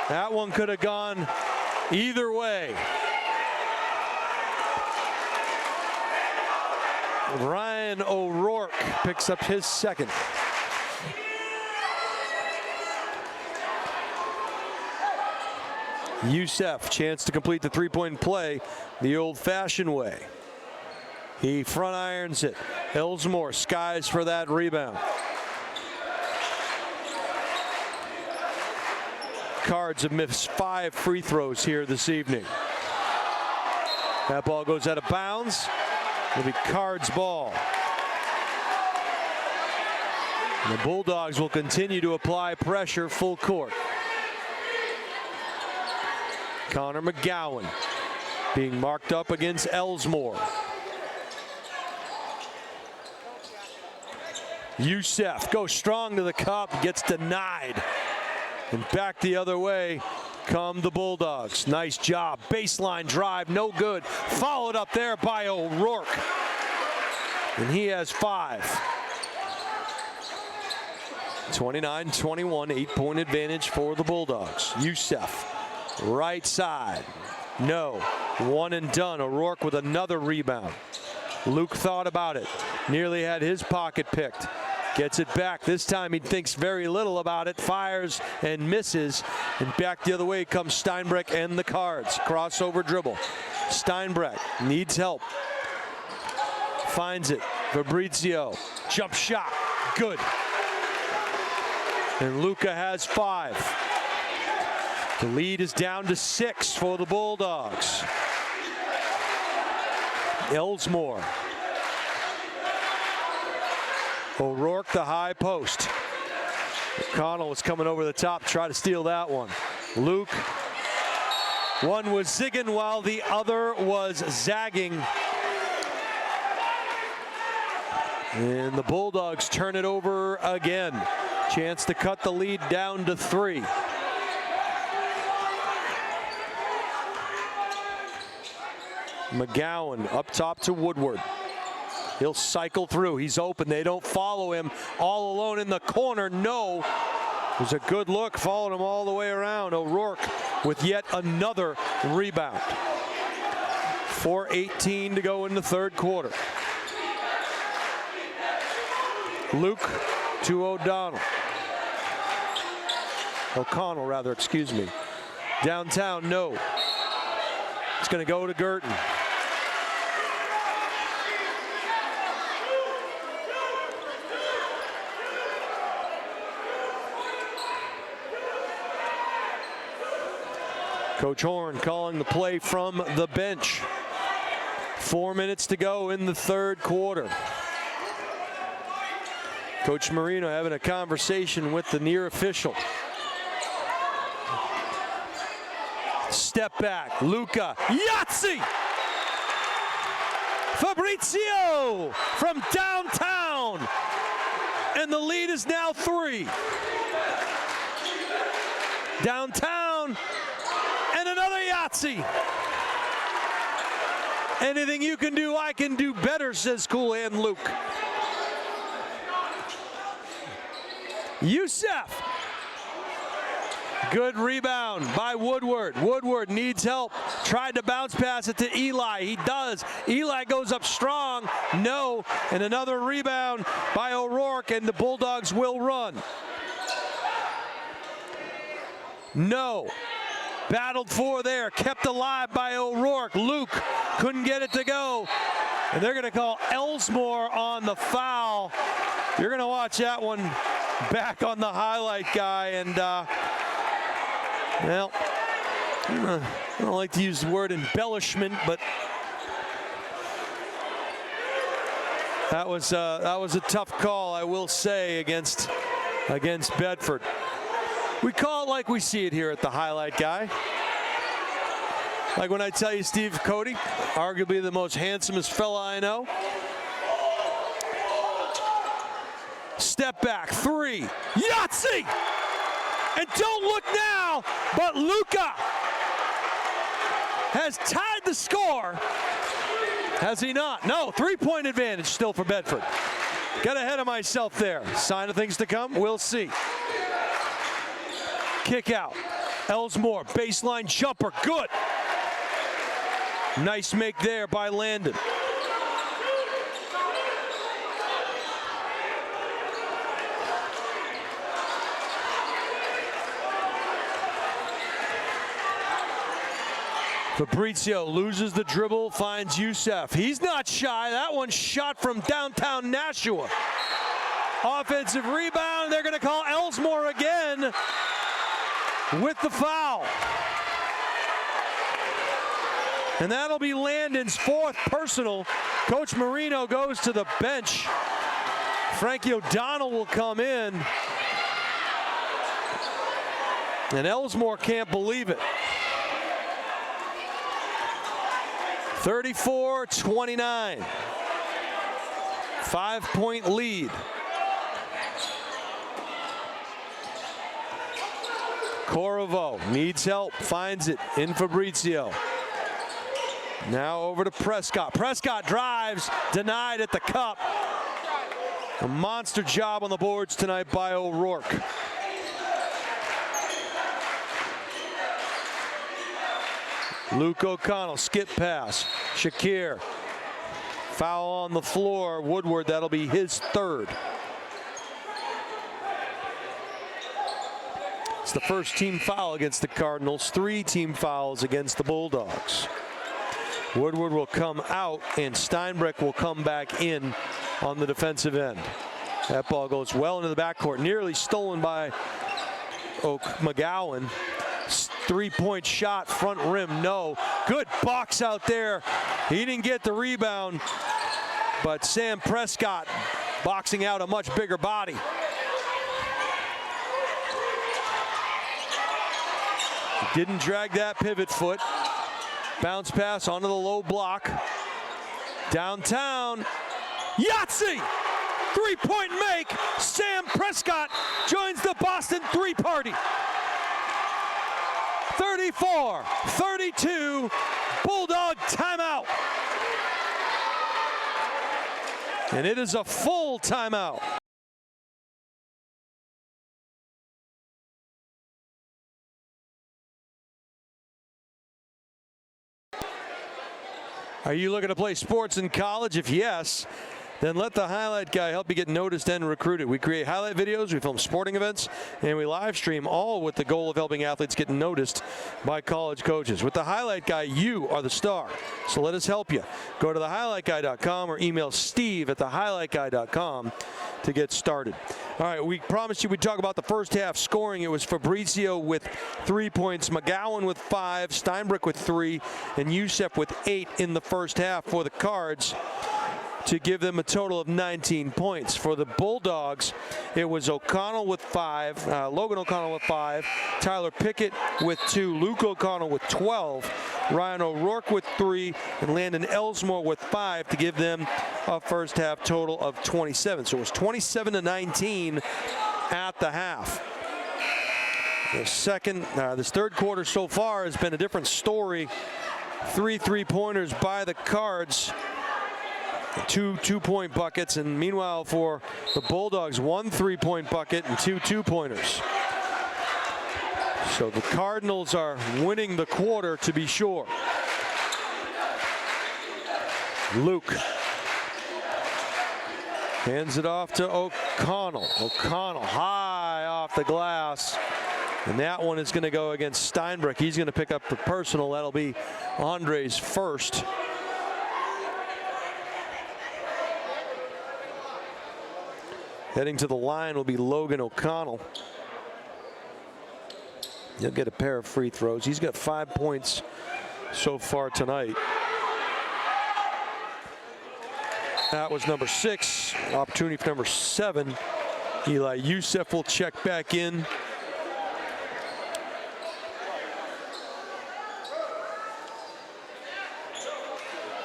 That one could have gone either way. Ryan O'Rourke picks up his second. Youssef, chance to complete the three-point play the old-fashioned way. He front irons it. Elsmore skies for that rebound. Cards have missed 5 free throws here this evening. That ball goes out of bounds. It'll be Cards' ball. And the Bulldogs will continue to apply pressure full court. Connor McGowan being marked up against Elsmore. Youssef goes strong to the cup, gets denied. And back the other way come the Bulldogs. Nice job. Baseline drive, no good. Followed up there by O'Rourke. And he has 5. 29-21, 8-point advantage for the Bulldogs. Youssef, right side. No. One and done. O'Rourke with another rebound. Luke thought about it. Nearly had his pocket picked. Gets it back. This time he thinks very little about it. Fires and misses. And back the other way comes Steinbreck and the Cards. Crossover dribble. Steinbreck needs help. Finds it. Fabrizio. Jump shot. Good. And Luca has 5. The lead is down to 6 for the Bulldogs. Elsmore. O'Rourke, the high post. O'Connell was coming over the top, try to steal that one. Luke, one was zigging while the other was zagging. And the Bulldogs turn it over again. Chance to cut the lead down to 3. McGowan up top to Woodward. He'll cycle through. He's open. They don't follow him. All alone in the corner. No. It was a good look. Followed him all the way around. O'Rourke with yet another rebound. 4:18 to go in the third quarter. Luke to O'Connell, rather, excuse me. Downtown, no. It's going to go to Guertin. Coach Horn calling the play from the bench. 4 minutes to go in the third quarter. Coach Marino having a conversation with the near official. Step back, Luca, Yahtzee! Fabrizio from downtown, and the lead is now 3. Downtown, and another Yahtzee. Anything you can do, I can do better, says Cool Hand Luke. Youssef. Good rebound by Woodward. Woodward needs help. Tried to bounce pass it to Eli. He does. Eli goes up strong. No. And another rebound by O'Rourke, and the Bulldogs will run. No. Battled for there. Kept alive by O'Rourke. Luke couldn't get it to go. And they're going to call Elsmore on the foul. You're going to watch that one back on the highlight guy. And, well, I don't like to use the word embellishment, but that was a tough call, I will say, against Bedford. We call it like we see it here at the highlight guy. Like when I tell you Steve Cody, arguably the most handsomest fella I know. Step back, 3, Yahtzee! And don't look now, but Luca has tied the score. Has he not? No, 3-point advantage still for Bedford. Got ahead of myself there. Sign of things to come, we'll see. Kick out, Elsmore, baseline jumper, good. Nice make there by Landon. Fabrizio loses the dribble, finds Youssef. He's not shy. That one's shot from downtown Nashua. Offensive rebound. They're going to call Elsmore again with the foul. And that'll be Landon's 4th personal. Coach Marino goes to the bench. Frankie O'Donnell will come in. And Elsmore can't believe it. 34-29. 5-point lead. Corriveau needs help, finds it in Fabrizio. Now over to Prescott. Prescott drives, denied at the cup. A monster job on the boards tonight by O'Rourke. Luke O'Connell, skip pass. Shakir, foul on the floor. Woodward, that'll be his 3rd. It's the first team foul against the Cardinals, 3 team fouls against the Bulldogs. Woodward will come out, and Steinbreck will come back in on the defensive end. That ball goes well into the backcourt, nearly stolen by McGowan. 3-point shot, front rim, no. Good box out there. He didn't get the rebound, but Sam Prescott boxing out a much bigger body. Didn't drag that pivot foot. Bounce pass onto the low block. Downtown, Yahtzee! 3-point make. Sam Prescott joins the Boston 3 party. 34-32, Bulldog timeout. And it is a full timeout. Are you looking to play sports in college? If yes, then let the highlight guy help you get noticed and recruited. We create highlight videos, we film sporting events, and we live stream, all with the goal of helping athletes get noticed by college coaches. With the highlight guy, you are the star. So let us help you. Go to thehighlightguy.com or email steve@thehighlightguy.com to get started. All right, we promised you we'd talk about the first half scoring. It was Fabrizio with 3 points, McGowan with 5, Steinbrück with 3, and Youssef with 8 in the first half for the Cards, to give them a total of 19 points. For the Bulldogs, it was O'Connell with 5, Logan O'Connell with 5, Tyler Pickett with 2, Luke O'Connell with 12, Ryan O'Rourke with 3, and Landon Elsmore with 5 to give them a first half total of 27. So it was 27-19 at the half. This third quarter so far has been a different story. 3 3-pointers by the Cards. 2 2-point buckets, and meanwhile for the Bulldogs, 1 3-point bucket and 2 2-pointers. So the Cardinals are winning the quarter, to be sure. Luke hands it off to O'Connell. O'Connell high off the glass, and that one is going to go against Steinbrück. He's going to pick up the personal. That'll be Andre's first. Heading to the line will be Logan O'Connell. He'll get a pair of free throws. He's got 5 points so far tonight. That was number 6. Opportunity for number 7. Eli Youssef will check back in.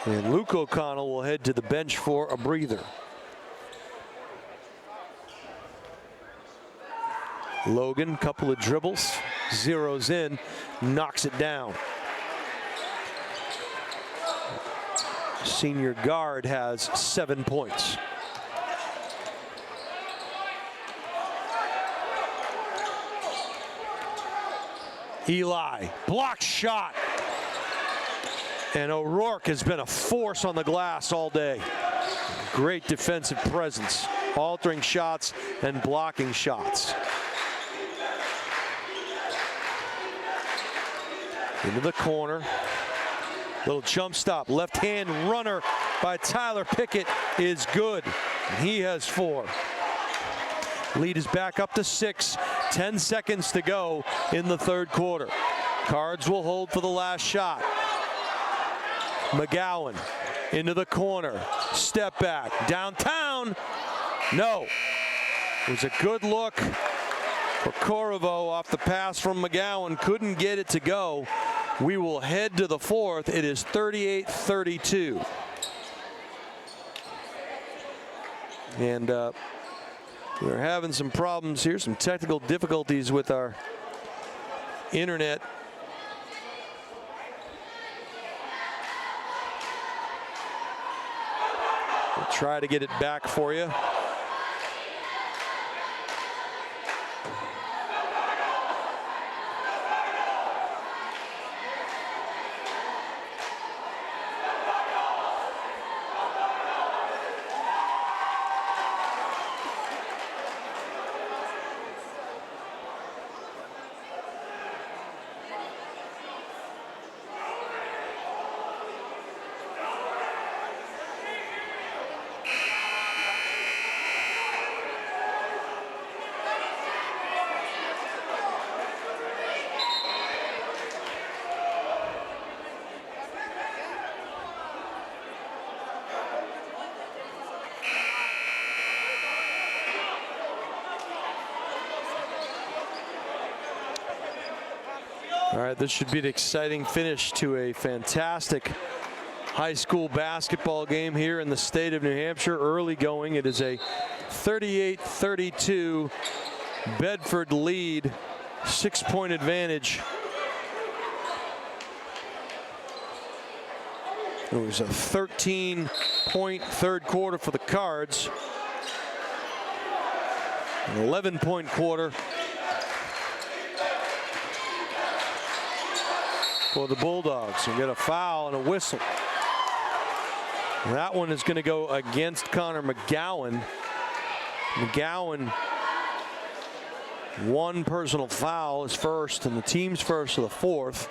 And Luke O'Connell will head to the bench for a breather. Logan, couple of dribbles, zeroes in, knocks it down. Senior guard has 7 points. Eli, block shot. And O'Rourke has been a force on the glass all day. Great defensive presence, altering shots and blocking shots. Into the corner. Little jump stop. Left hand runner by Tyler Pickett is good. He has 4. Lead is back up to 6. 10 seconds to go in the third quarter. Cards will hold for the last shot. McGowan into the corner. Step back. Downtown. No. It was a good look for Corriveau off the pass from McGowan. Couldn't get it to go. We will head to the fourth. It is 38-32. And we're having some problems here, some technical difficulties with our internet. We'll try to get it back for you. All right, this should be an exciting finish to a fantastic high school basketball game here in the state of New Hampshire. Early going. It is a 38-32 Bedford lead, 6-point advantage. It was a 13-point third quarter for the Cards. An 11-point quarter for the Bulldogs. You get a foul and a whistle. That one is going to go against Connor McGowan. McGowan, one personal foul, is first, and the team's first of the fourth.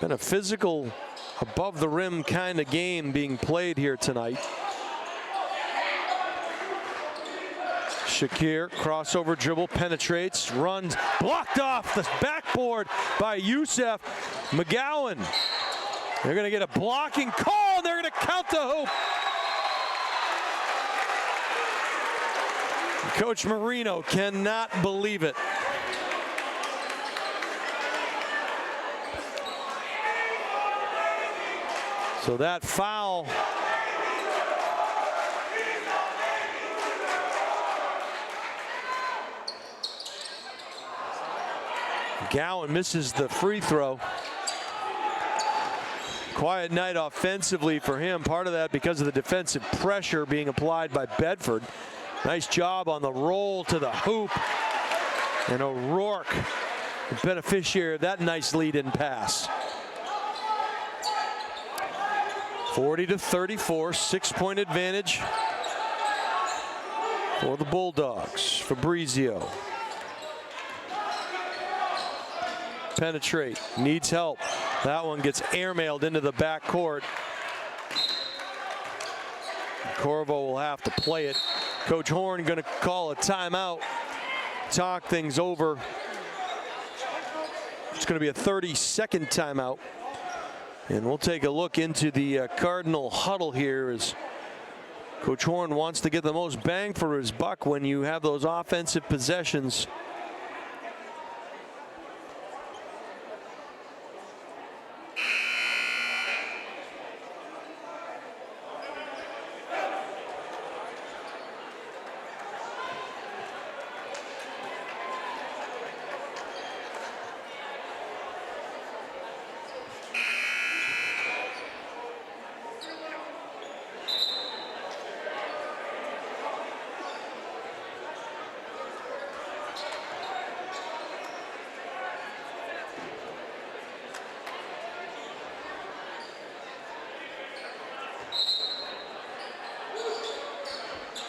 Been a physical, above the rim kind of game being played here tonight. Shakir, crossover dribble, penetrates, runs, blocked off the backboard by Youssef. McGowan, they're going to get a blocking call, and they're going to count the hoop. Coach Marino cannot believe it. So that foul Gowan misses the free throw. Quiet night offensively for him. Part of that because of the defensive pressure being applied by Bedford. Nice job on the roll to the hoop. And O'Rourke, the beneficiary of that nice lead-in pass. 40-34, 6-point advantage for the Bulldogs. Fabrizio. Penetrate, needs help. That one gets airmailed into the backcourt. Corvo will have to play it. Coach Horn going to call a timeout, talk things over. It's going to be a 30-second timeout. And we'll take a look into the Cardinal huddle here as Coach Horn wants to get the most bang for his buck when you have those offensive possessions.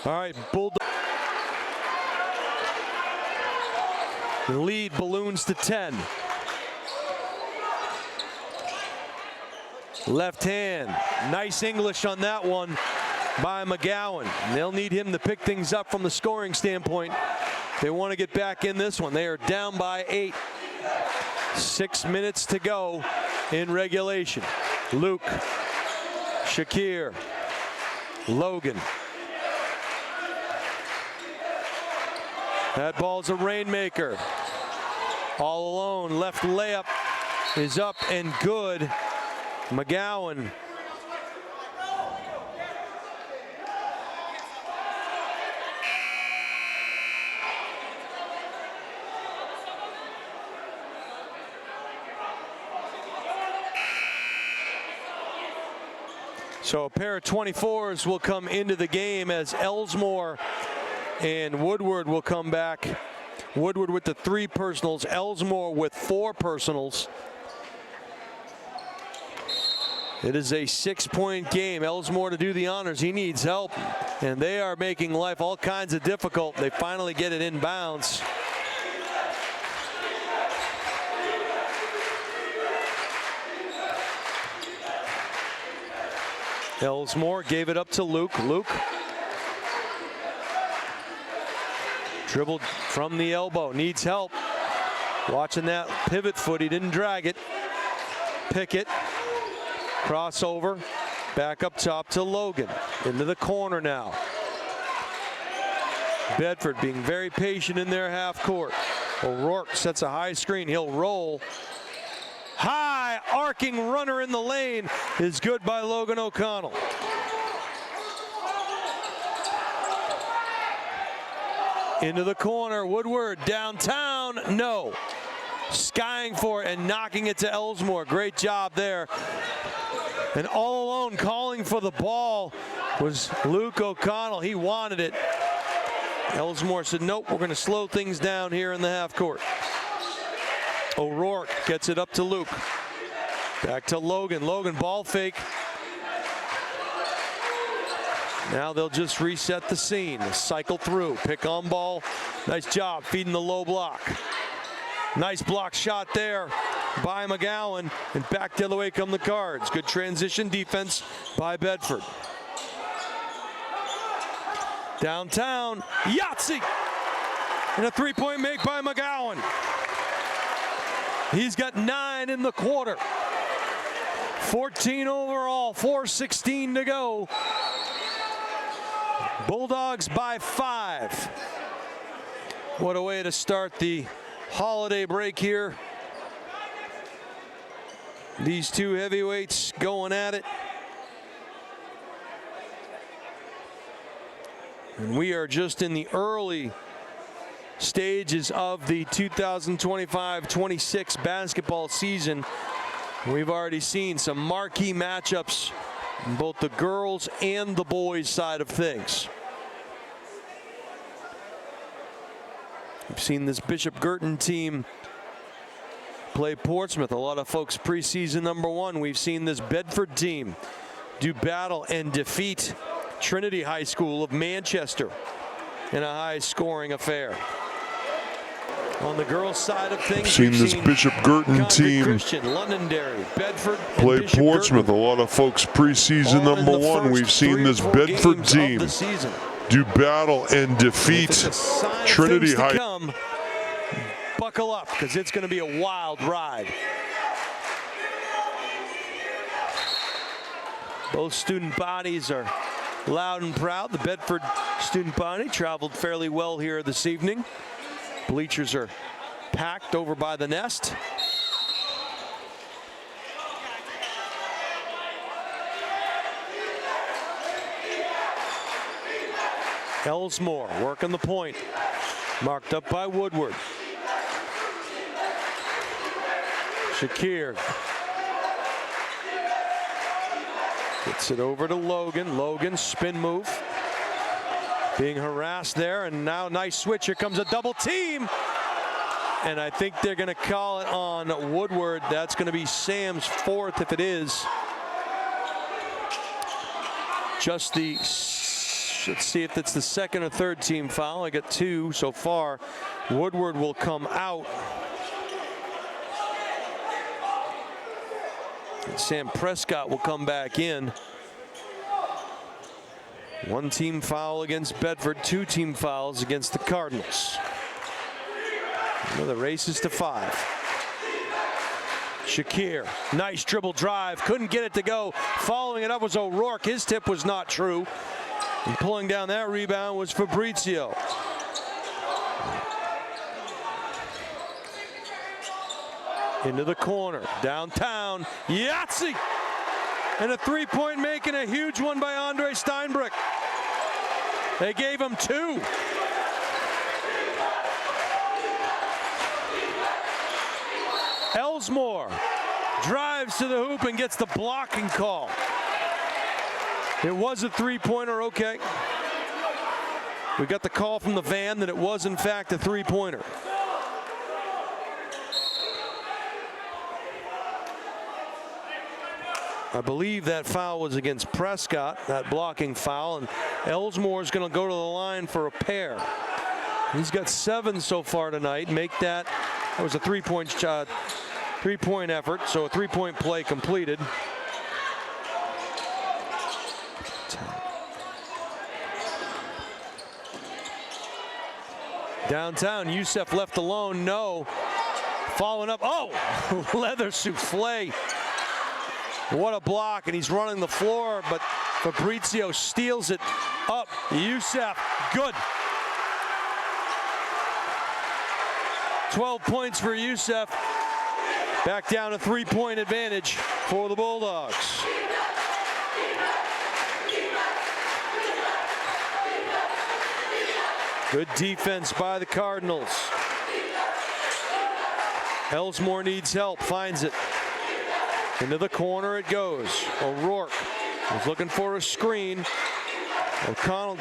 All right, Bulldogs. The lead balloons to 10. Left hand, nice English on that one by McGowan. And they'll need him to pick things up from the scoring standpoint. They want to get back in this one. They are down by 8. 6 minutes to go in regulation. Luke, Shakir, Logan. That ball's a rainmaker. All alone, left layup is up and good. McGowan. So a pair of 24s will come into the game as Elsmore and Woodward will come back. Woodward with the 3 personals, Elsmore with 4 personals. It is a 6-point game. Elsmore to do the honors. He needs help, and they are making life all kinds of difficult. They finally get it inbounds. Elsmore gave it up to Luke. Luke dribbled from the elbow, needs help. Watching that pivot foot, he didn't drag it. Pickett, crossover, back up top to Logan. Into the corner now. Bedford being very patient in their half court. O'Rourke sets a high screen, he'll roll. High arcing runner in the lane is good by Logan O'Connell. Into the corner, Woodward downtown, no. Skying for it and knocking it to Elsmore. Great job there. And all alone calling for the ball was Luke O'Connell. He wanted it. Elsmore said, nope, we're going to slow things down here in the half court. O'Rourke gets it up to Luke. Back to Logan. Logan ball fake. Now they'll just reset the scene. Cycle through. Pick on ball. Nice job feeding the low block. Nice block shot there by McGowan. And back the other way come the Cards. Good transition defense by Bedford. Downtown, Yahtzee. And a three-point make by McGowan. He's got 9 in the quarter. 14 overall, 4:16 to go. Bulldogs by 5. What a way to start the holiday break here. These two heavyweights going at it. And we are just in the early stages of the 2025-26 basketball season. We've already seen some marquee matchups on both the girls and the boys side of things. We've seen this Bishop Guertin team play Portsmouth. A lot of folks preseason #1. We've seen this Bedford team do battle and defeat Trinity High School of Manchester in a high-scoring affair. On the girls' side of things, seen this Bishop Guertin team Christian, Londonderry, Bedford, play Portsmouth. Guertin. A lot of folks preseason #1. We've seen this Bedford team do battle and defeat Trinity High. Buckle up, because it's going to be a wild ride. Both student bodies are loud and proud. The Bedford student body traveled fairly well here this evening. Bleachers are packed over by the nest. Elsmore working the point. Marked up by Woodward. Shakir gets it over to Logan. Logan spin move. Being harassed there, and now nice switch. Here comes a double team. And I think they're going to call it on Woodward. That's going to be Sam's 4th if it is. Just the, let's see if it's the 2nd or 3rd team foul. I got 2 so far. Woodward will come out. And Sam Prescott will come back in. 1 team foul against Bedford, 2 team fouls against the Cardinals. The race is to 5. Shakir, nice dribble drive, couldn't get it to go. Following it up was O'Rourke. His tip was not true. And pulling down that rebound was Fabrizio. Into the corner, downtown, Yahtzee! And a 3-point make, and a huge one by Andre Steinbrück. They gave him 2. Elsmore drives to the hoop and gets the blocking call. It was a 3-pointer, okay. We got the call from the van that it was in fact a 3-pointer. I believe that foul was against Prescott, that blocking foul, and Elsmore is going to go to the line for a pair. He's got 7 so far tonight. Make that was a 3-point shot, 3-point effort, so a 3-point play completed. Downtown, Youssef left alone, no. Following up, oh, leather souffle. What a block, and he's running the floor, but Fabrizio steals it up. Youssef, good. 12 points for Youssef. Back down to 3-point advantage for the Bulldogs. Good defense by the Cardinals. Elsmore needs help, finds it. Into the corner it goes. O'Rourke was looking for a screen. O'Connell,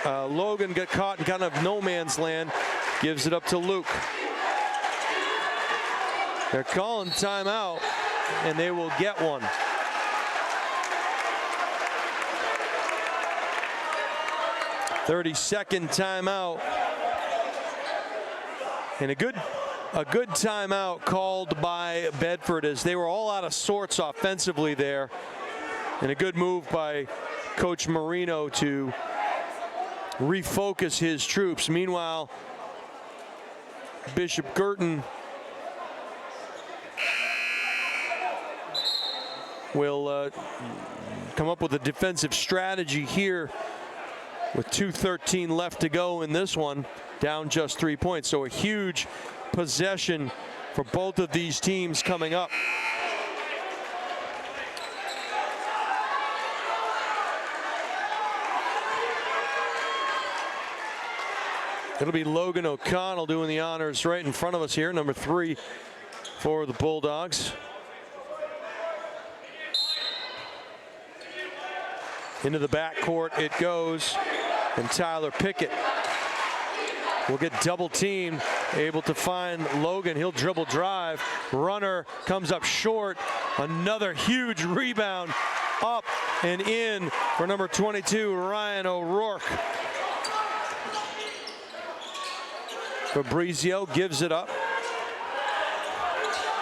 Logan got caught in kind of no man's land. Gives it up to Luke. They're calling timeout, and they will get one. "30-second timeout. And a good timeout called by Bedford, as they were all out of sorts offensively there. And a good move by Coach Marino to refocus his troops. Meanwhile, Bishop Guertin will come up with a defensive strategy here with 2:13 left to go in this one, down just 3 points. So a huge possession for both of these teams coming up. It'll be Logan O'Connell doing the honors right in front of us here, number 3 for the Bulldogs. Into the backcourt it goes, and Tyler Pickett will get double teamed, able to find Logan. He'll dribble drive. Runner comes up short. Another huge rebound up and in for number 22, Ryan O'Rourke. Fabrizio gives it up.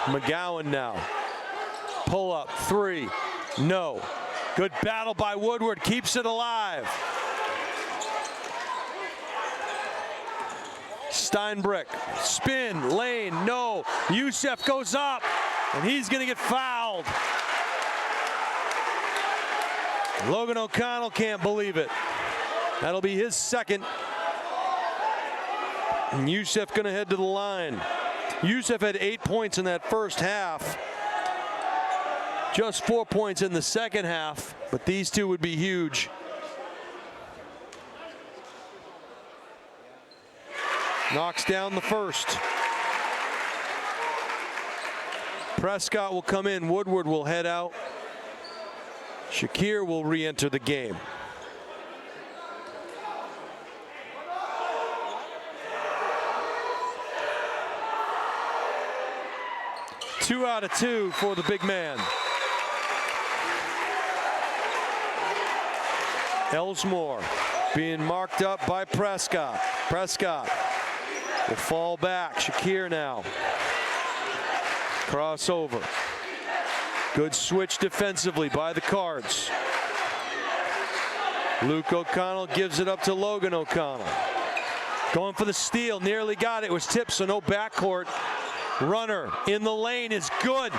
McGowan now. Pull up, 3, no. Good battle by Woodward, keeps it alive. Steinbrück, spin, lane, no. Youssef goes up, and he's gonna get fouled. Logan O'Connell can't believe it. That'll be his second. And Youssef gonna head to the line. Youssef had 8 points in that first half. Just 4 points in the second half, but these two would be huge. Knocks down the first. Prescott will come in. Woodward will head out. Shakir will re-enter the game. Two out of 2 for the big man. Elsmore being marked up by Prescott. Prescott will fall back. Shakir now. Crossover. Good switch defensively by the Cards. Luke O'Connell gives it up to Logan O'Connell. Going for the steal, nearly got it. It was tipped, so no backcourt. Runner in the lane is good.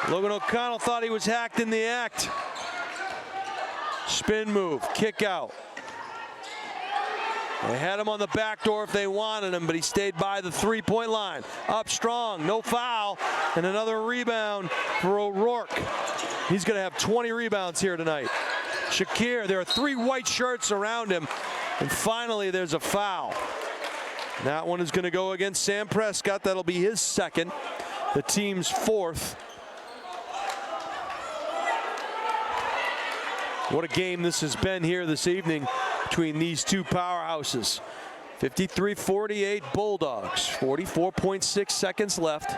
Logan O'Connell thought he was hacked in the act. Spin move, kick out. They had him on the back door if they wanted him, but he stayed by the 3-point line. Up strong, no foul, and another rebound for O'Rourke. He's going to have 20 rebounds here tonight. Shakir, there are 3 white shirts around him, and finally there's a foul. That one is going to go against Sam Prescott. That'll be his second, the team's 4th. What a game this has been here this evening between these two powerhouses. 53-48 Bulldogs, 44.6 seconds left.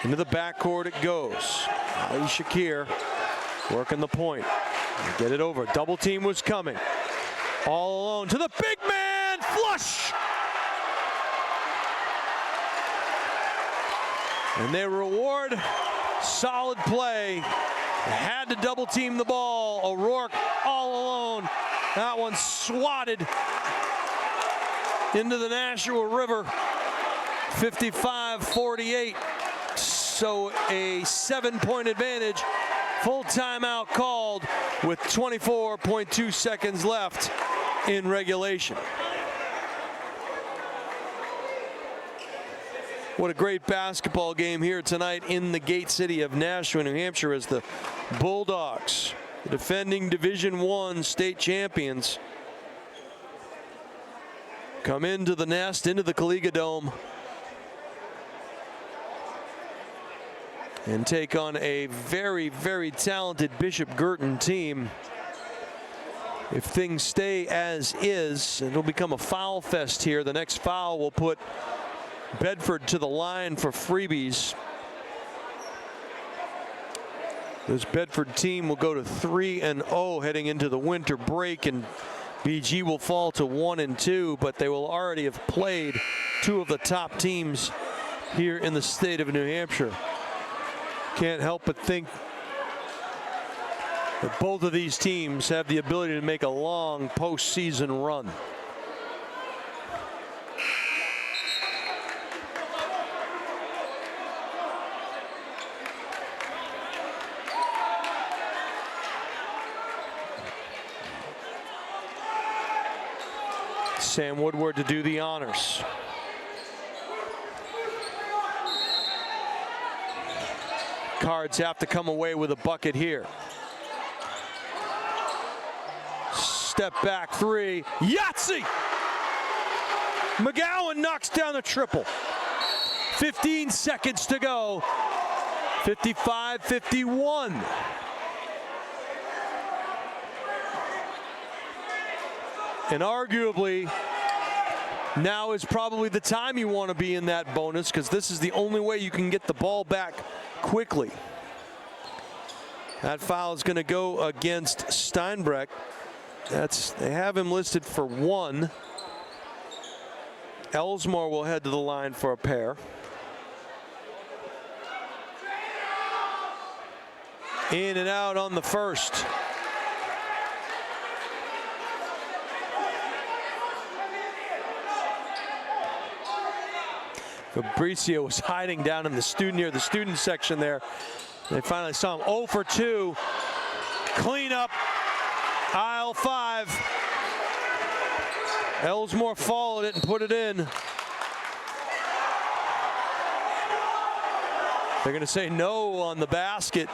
Into the backcourt it goes. Ali Shakir working the point. Get it over. Double team was coming. All alone to the big man. Flush! And they reward solid play. Had to double team the ball. O'Rourke all alone. That one swatted into the Nashua River. 55-48. So a 7-point advantage. Full timeout called with 24.2 seconds left in regulation. What a great basketball game here tonight in the Gate City of Nashua, New Hampshire, as the Bulldogs, the defending Division I state champions, come into the nest, into the Caliga Dome, and take on a very, very talented Bishop Guertin team. If things stay as is, it'll become a foul fest here. The next foul will put Bedford to the line for freebies. This Bedford team will go to 3-0 heading into the winter break, and BG will fall to 1-2, but they will already have played 2 of the top teams here in the state of New Hampshire. Can't help but think that both of these teams have the ability to make a long postseason run. Sam Woodward to do the honors. Cards have to come away with a bucket here. Step back three, Yahtzee! McGowan knocks down the triple. 15 seconds to go. 55-51. And arguably, now is probably the time you want to be in that bonus, because this is the only way you can get the ball back quickly. That foul is going to go against Steinbreck. They have him listed for 1. Elsmore will head to the line for a pair. In and out on the first. Fabricio was hiding down in the near the student section there. They finally saw him. 0 for 2. Clean up. Aisle 5. Elsmore followed it and put it in. They're going to say no on the basket.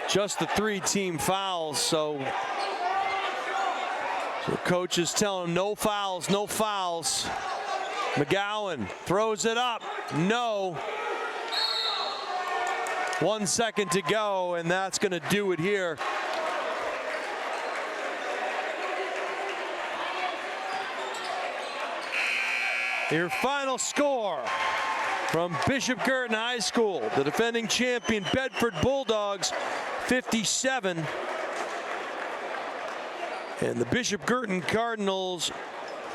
Just the 3 team fouls, so the coach is telling him no fouls, no fouls. McGowan throws it up, no. 1 second to go, and that's going to do it here. Your final score from Bishop Guertin High School, the defending champion Bedford Bulldogs, 57. And the Bishop Guertin Cardinals,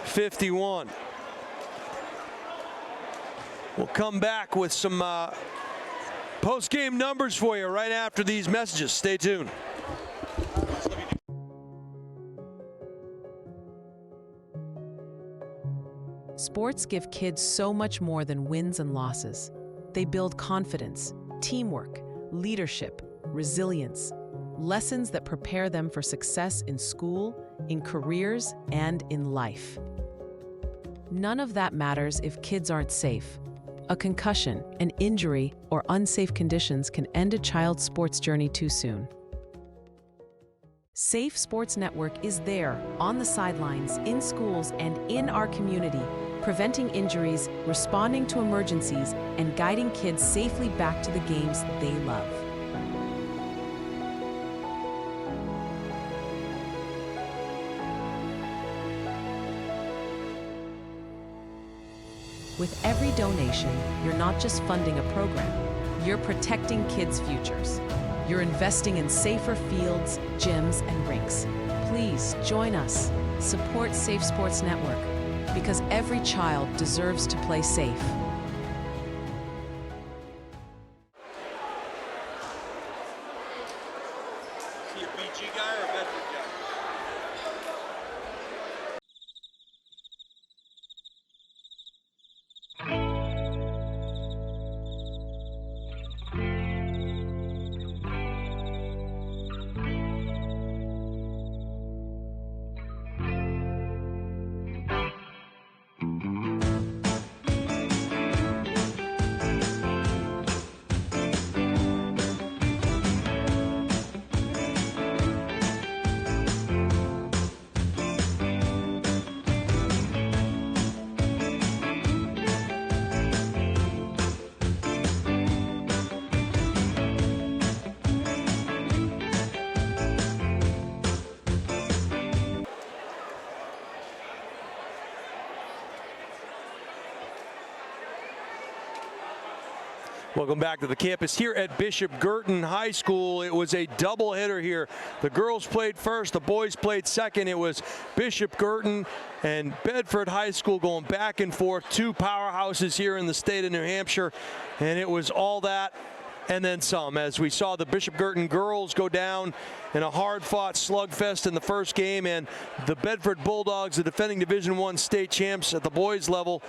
51. We'll come back with some post-game numbers for you right after these messages. Stay tuned. Sports give kids so much more than wins and losses. They build confidence, teamwork, leadership, resilience, lessons that prepare them for success in school, in careers, and in life. None of that matters if kids aren't safe. A concussion, an injury, or unsafe conditions can end a child's sports journey too soon. Safe Sports Network is there, on the sidelines, in schools, and in our community, preventing injuries, responding to emergencies, and guiding kids safely back to the games they love. With every donation, you're not just funding a program, you're protecting kids' futures. You're investing in safer fields, gyms, and rinks. Please join us. Support Safe Sports Network, because every child deserves to play safe. Is he a BG guy or a Bedford guy? Welcome back to the campus here at Bishop Guertin High School. It was a doubleheader here. The girls played first, the boys played second. It was Bishop Guertin and Bedford High School going back and forth, 2 powerhouses here in the state of New Hampshire, and it was all that and then some, as we saw the Bishop Guertin girls go down in a hard-fought slugfest in the first game, and the Bedford Bulldogs, the defending Division I state champs at the boys level,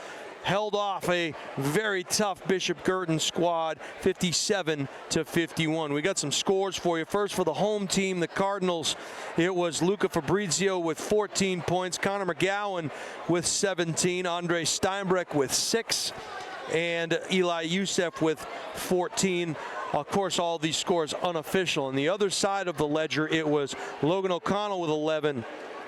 held off a very tough Bishop Guertin squad, 57-51. We got some scores for you. First, for the home team, the Cardinals, it was Luca Fabrizio with 14 points, Connor McGowan with 17, Andre Steinbreck with 6, and Eli Youssef with 14. Of course, all these scores unofficial. On the other side of the ledger, it was Logan O'Connell with 11,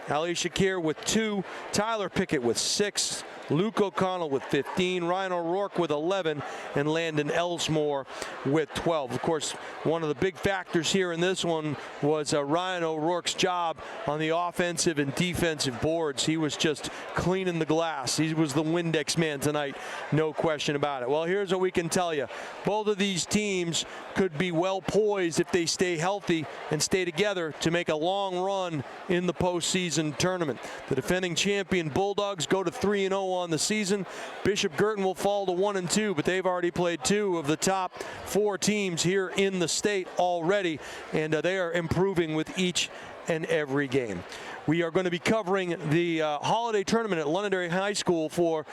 Ali Shakir with 2, Tyler Pickett with 6, Luke O'Connell with 15, Ryan O'Rourke with 11, and Landon Elsmore with 12. Of course, one of the big factors here in this one was Ryan O'Rourke's job on the offensive and defensive boards. He was just cleaning the glass. He was the Windex man tonight, no question about it. Well, here's what we can tell you. Both of these teams could be well poised if they stay healthy and stay together to make a long run in the postseason tournament. The defending champion Bulldogs go to 3-0 on the season. Bishop Guertin will fall to 1-2, but they've already played 2 of the top 4 teams here in the state already, and they are improving with each and every game. We are going to be covering the holiday tournament at Londonderry High School for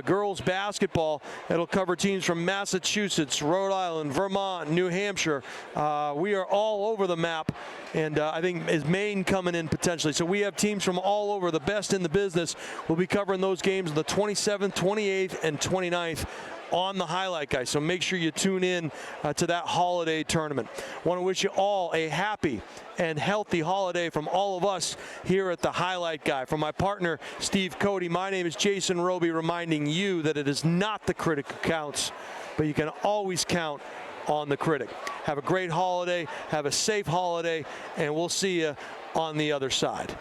girls basketball. It'll cover teams from Massachusetts, Rhode Island, Vermont, New Hampshire. We are all over the map, and I think is Maine coming in potentially. So we have teams from all over, the best in the business. We'll be covering those games on the 27th, 28th, and 29th on the Highlight Guy. So make sure you tune in to that holiday tournament. Want to wish you all a happy and healthy holiday from all of us here at the Highlight Guy. From my partner, Steve Cody, my name is Jason Roby, reminding you that it is not the critic who counts, but you can always count on the critic. Have a great holiday, have a safe holiday, and we'll see you on the other side.